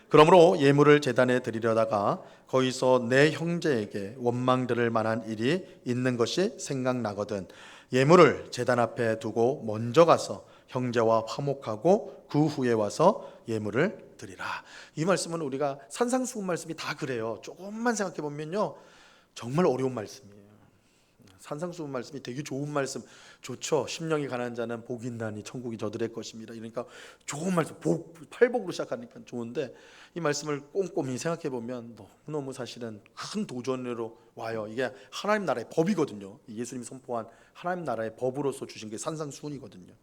그러므로 예물을 제단에 드리려다가 거기서 내 형제에게 원망 들을 만한 일이 있는 것이 생각나거든 예물을 제단 앞에 두고 먼저 가서 형제와 화목하고 그 후에 와서 예물을 드리라. 이 말씀은 우리가 산상수훈 말씀이 다 그래요. 조금만 생각해 보면요, 정말 어려운 말씀이에요. 산상수훈 말씀이 되게 좋은 말씀, 좋죠. 심령이 가난한 자는 복이 있나니 천국이 저들의 것입니다. 그러니까 좋은 말씀, 팔복으로 시작하니까 좋은데 이 말씀을 꼼꼼히 생각해 보면 너무너무 사실은 큰 도전으로 와요. 이게 하나님 나라의 법이거든요. 예수님이 선포한 하나님 나라의 법으로서 주신 게 산상수훈이거든요.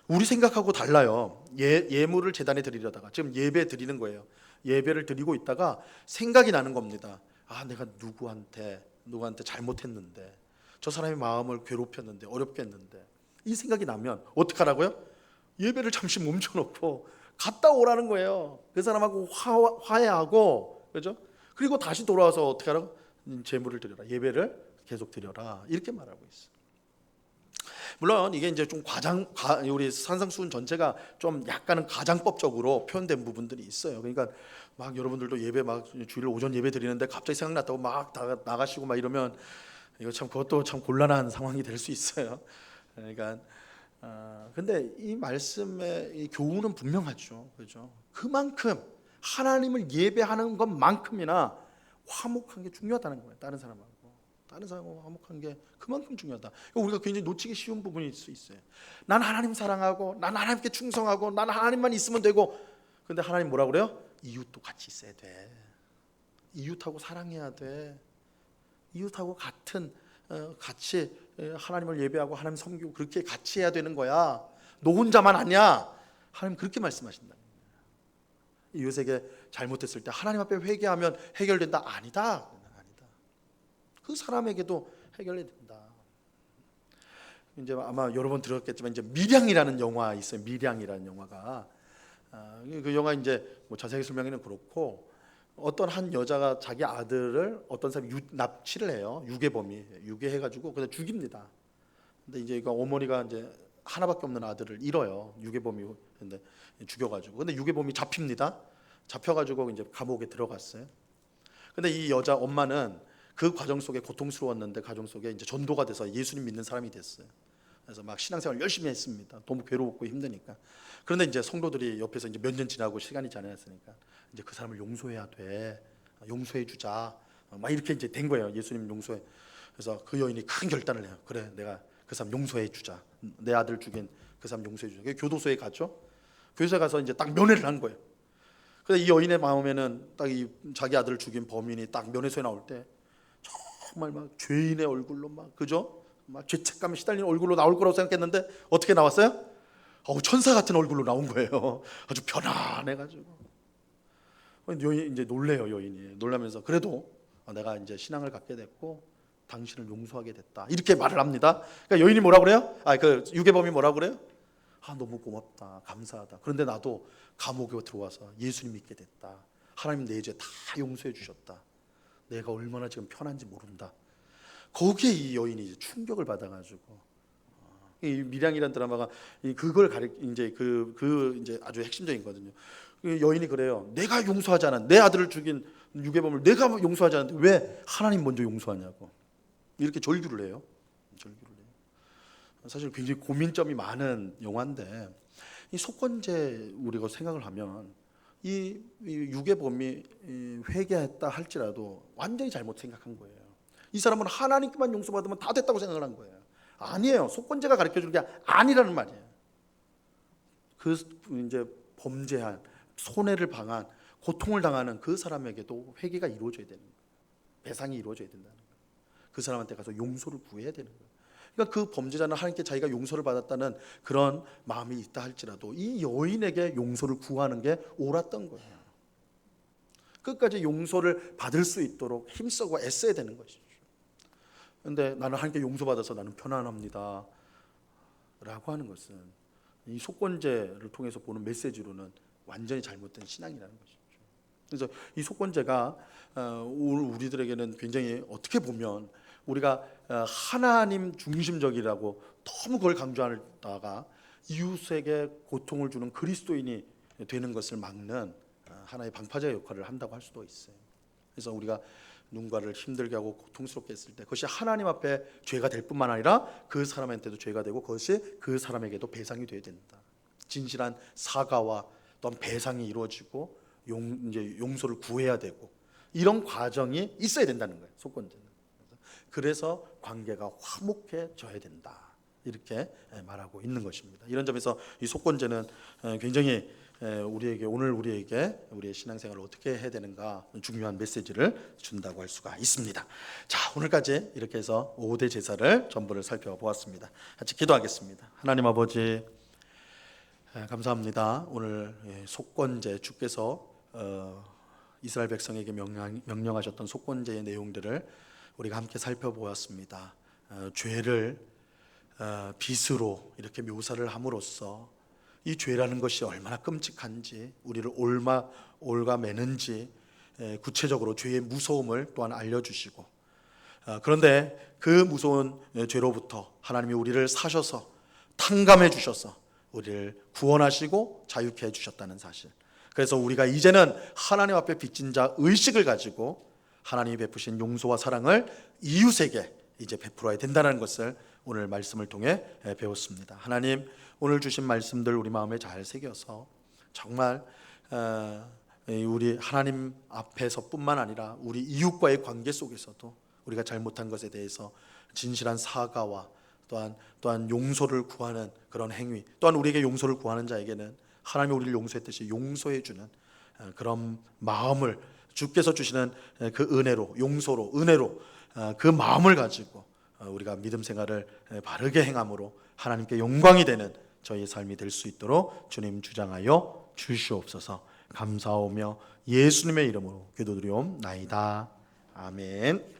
우리 생각하고 달라요. 예물을 제단에 드리려다가 지금 예배 드리는 거예요. 예배를 드리고 있다가 생각이 나는 겁니다. 아, 내가 누구한테 잘못했는데, 저 사람의 마음을 괴롭혔는데, 어렵게 했는데, 이 생각이 나면 어떡하라고요? 예배를 잠시 멈춰놓고 갔다 오라는 거예요. 그 사람하고 화해하고, 그죠? 그리고 다시 돌아와서 어떻게 하라고? 제물을 드려라. 예배를 계속 드려라. 이렇게 말하고 있어요. 물론 이게 이제 좀 우리 산상수훈 전체가 좀 약간은 가장법적으로 표현된 부분들이 있어요. 그러니까 막 여러분들도 예배 막 주일 오전 예배 드리는데 갑자기 생각났다고 막 나가시고 막 이러면 이거 참 그것도 참 곤란한 상황이 될 수 있어요. 그러니까 근데 이 말씀의 이 교훈은 분명하죠, 그렇죠? 그만큼 하나님을 예배하는 것만큼이나 화목한 게 중요하다는 거예요. 다른 사람하고 화목한 게 그만큼 중요하다. 우리가 굉장히 놓치기 쉬운 부분일 수 있어요. 난 하나님 사랑하고, 난 하나님께 충성하고, 난 하나님만 있으면 되고. 근데 하나님 뭐라 그래요? 이웃도 같이 있어야 돼. 이웃하고 사랑해야 돼. 이웃하고 같이 하나님을 예배하고 하나님 섬기고 그렇게 같이 해야 되는 거야. 너 혼자만 아니야. 하나님 그렇게 말씀하신다. 이웃에게 잘못했을 때 하나님 앞에 회개하면 해결된다. 아니다. 그 사람에게도 해결이 된다. 이제 아마 여러 번 들었겠지만 이제 밀양이라는 영화 있어요. 밀양이라는 영화가 그 영화 이제 뭐 자세하게 설명하기는 그렇고 어떤 한 여자가 자기 아들을 어떤 사람이 납치를 해요. 유괴해가지고 그냥 죽입니다. 근데 이제 이거 어머니가 이제 하나밖에 없는 아들을 잃어요. 유괴범이 근데 죽여가지고 근데 유괴범이 잡힙니다. 잡혀가지고 이제 감옥에 들어갔어요. 근데 이 여자 엄마는 그 과정 속에 고통스러웠는데 가정 속에 이제 전도가 돼서 예수님 믿는 사람이 됐어요. 그래서 막 신앙생활 열심히 했습니다. 너무 괴롭고 힘드니까. 그런데 이제 성도들이 옆에서 이제 몇 년 지나고 시간이 지났으니까 이제 그 사람을 용서해야 돼. 용서해 주자. 막 이렇게 이제 된 거예요. 예수님 용서해. 그래서 그 여인이 큰 결단을 해요. 그래, 내가 그 사람 용서해 주자. 내 아들 죽인 그 사람 용서해 주자. 교도소에 갔죠. 교도소에 가서 이제 딱 면회를 한 거예요. 근데 이 여인의 마음에는 딱 이 자기 아들을 죽인 범인이 딱 면회소에 나올 때 정말 막 죄인의 얼굴로 막 그죠? 막 죄책감에 시달리는 얼굴로 나올 거라고 생각했는데 어떻게 나왔어요? 천사 같은 얼굴로 나온 거예요. 아주 편안해가지고. 여인 이제 놀래요. 여인이 놀라면서 그래도 내가 이제 신앙을 갖게 됐고 당신을 용서하게 됐다. 이렇게 말을 합니다. 그러니까 여인이 뭐라 그래요? 그 유괴범이 뭐라 그래요? 너무 고맙다, 감사하다. 그런데 나도 감옥에 들어와서 예수님 믿게 됐다. 하나님 내 죄 다 용서해 주셨다. 내가 얼마나 지금 편한지 모른다. 거기에 이 여인이 이제 충격을 받아가지고 이 밀양이라는 드라마가 그걸 이제 이제 아주 핵심적인 거거든요. 여인이 그래요. 내가 용서하지 않았, 내 아들을 죽인 유괴범을 내가 용서하지 않았는데 왜 하나님 먼저 용서하냐고 이렇게 절규를 해요. 사실 굉장히 고민점이 많은 영화인데 이 속건제 우리가 생각을 하면 이 유괴범이 회개했다 할지라도 완전히 잘못 생각한 거예요. 이 사람은 하나님께만 용서받으면 다 됐다고 생각을 한 거예요. 아니에요. 속건제가 가르쳐주는 게 아니라는 말이에요. 그 이제 범죄한, 손해를 당한, 고통을 당하는 그 사람에게도 회개가 이루어져야 되는 거예요. 배상이 이루어져야 된다는 거예요. 그 사람한테 가서 용서를 구해야 되는 거예요. 그러니까 그 범죄자는 하나님께 자기가 용서를 받았다는 그런 마음이 있다 할지라도 이 여인에게 용서를 구하는 게 옳았던 거예요. 끝까지 용서를 받을 수 있도록 힘쓰고 애써야 되는 것이죠. 그런데 나는 하나님께 용서받아서 나는 편안합니다 라고 하는 것은 이 속건제를 통해서 보는 메시지로는 완전히 잘못된 신앙이라는 것이죠. 그래서 이 속건제가 우리들에게는 굉장히 어떻게 보면 우리가 하나님 중심적이라고 너무 그걸 강조하다가 이웃에게 고통을 주는 그리스도인이 되는 것을 막는 하나의 방파제 역할을 한다고 할 수도 있어요. 그래서 우리가 누군가를 힘들게 하고 고통스럽게 했을 때 그것이 하나님 앞에 죄가 될 뿐만 아니라 그 사람한테도 죄가 되고 그것이 그 사람에게도 배상이 돼야 된다. 진실한 사과와 또한 배상이 이루어지고 이제 용서를 구해야 되고 이런 과정이 있어야 된다는 거예요. 속건제는. 그래서 관계가 화목해져야 된다. 이렇게 말하고 있는 것입니다. 이런 점에서 이 속건제는 굉장히 우리에게 오늘 우리의 신앙생활을 어떻게 해야 되는가 중요한 메시지를 준다고 할 수가 있습니다. 자, 오늘까지 이렇게 해서 5대 제사를 전부를 살펴보았습니다. 같이 기도하겠습니다. 하나님 아버지 감사합니다. 오늘 속건제 주께서 이스라엘 백성에게 명령하셨던 속건제의 내용들을 우리가 함께 살펴보았습니다. 죄를 빚으로 이렇게 묘사를 함으로써 이 죄라는 것이 얼마나 끔찍한지 우리를 올가매는지 구체적으로 죄의 무서움을 또한 알려주시고 그런데 그 무서운 죄로부터 하나님이 우리를 사셔서 탕감해 주셔서 우리를 구원하시고 자유케 해주셨다는 사실. 그래서 우리가 이제는 하나님 앞에 빚진 자 의식을 가지고 하나님이 베푸신 용서와 사랑을 이웃에게 이제 베풀어야 된다는 것을 오늘 말씀을 통해 배웠습니다. 하나님 오늘 주신 말씀들 우리 마음에 잘 새겨서 정말 우리 하나님 앞에서뿐만 아니라 우리 이웃과의 관계 속에서도 우리가 잘못한 것에 대해서 진실한 사과와 또한 용서를 구하는 그런 행위, 또한 우리에게 용서를 구하는 자에게는 하나님이 우리를 용서했듯이 용서해 주는 그런 마음을 주께서 주시는 그 은혜로, 용서로, 은혜로 그 마음을 가지고 우리가 믿음 생활을 바르게 행함으로 하나님께 영광이 되는 저희의 삶이 될 수 있도록 주님 주장하여 주시옵소서. 감사하며 예수님의 이름으로 기도드리옵나이다. 아멘.